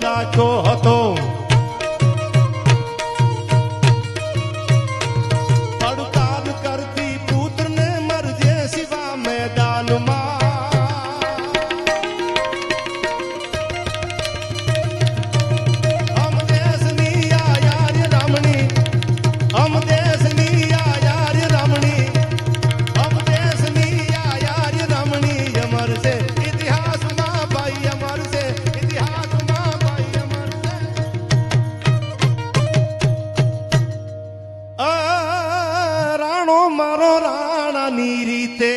રાખો હતો પડકાર કરતી પુત્રને મરજે શિવા મેદાનમાં. અમ દેશની આ યાર રમણી, અમ દેશની આ યાર રમણી, અમ દેશની આ યાર રમણી. અમર છે ઇતિહાસમાં ભાઈ, અમર છે ઇતિહાસમાં. મારો રાણાની રીતે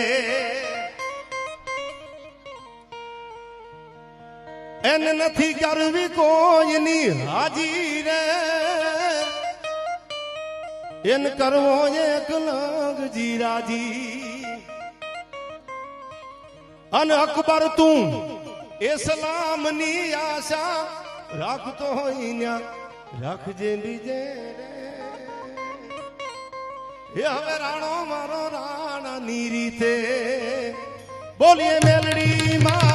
એને નથી કરવી કોઈની હાજી રે. એને કરવો એક લાગજી રાજી. અને અકબર તું ઇસ્લામની આશા રાખતો હોય ન્યા રાખજે બીજે રે. એ હવે રાણો મારો રાણાની રીતે બોલીએ મેલડી માં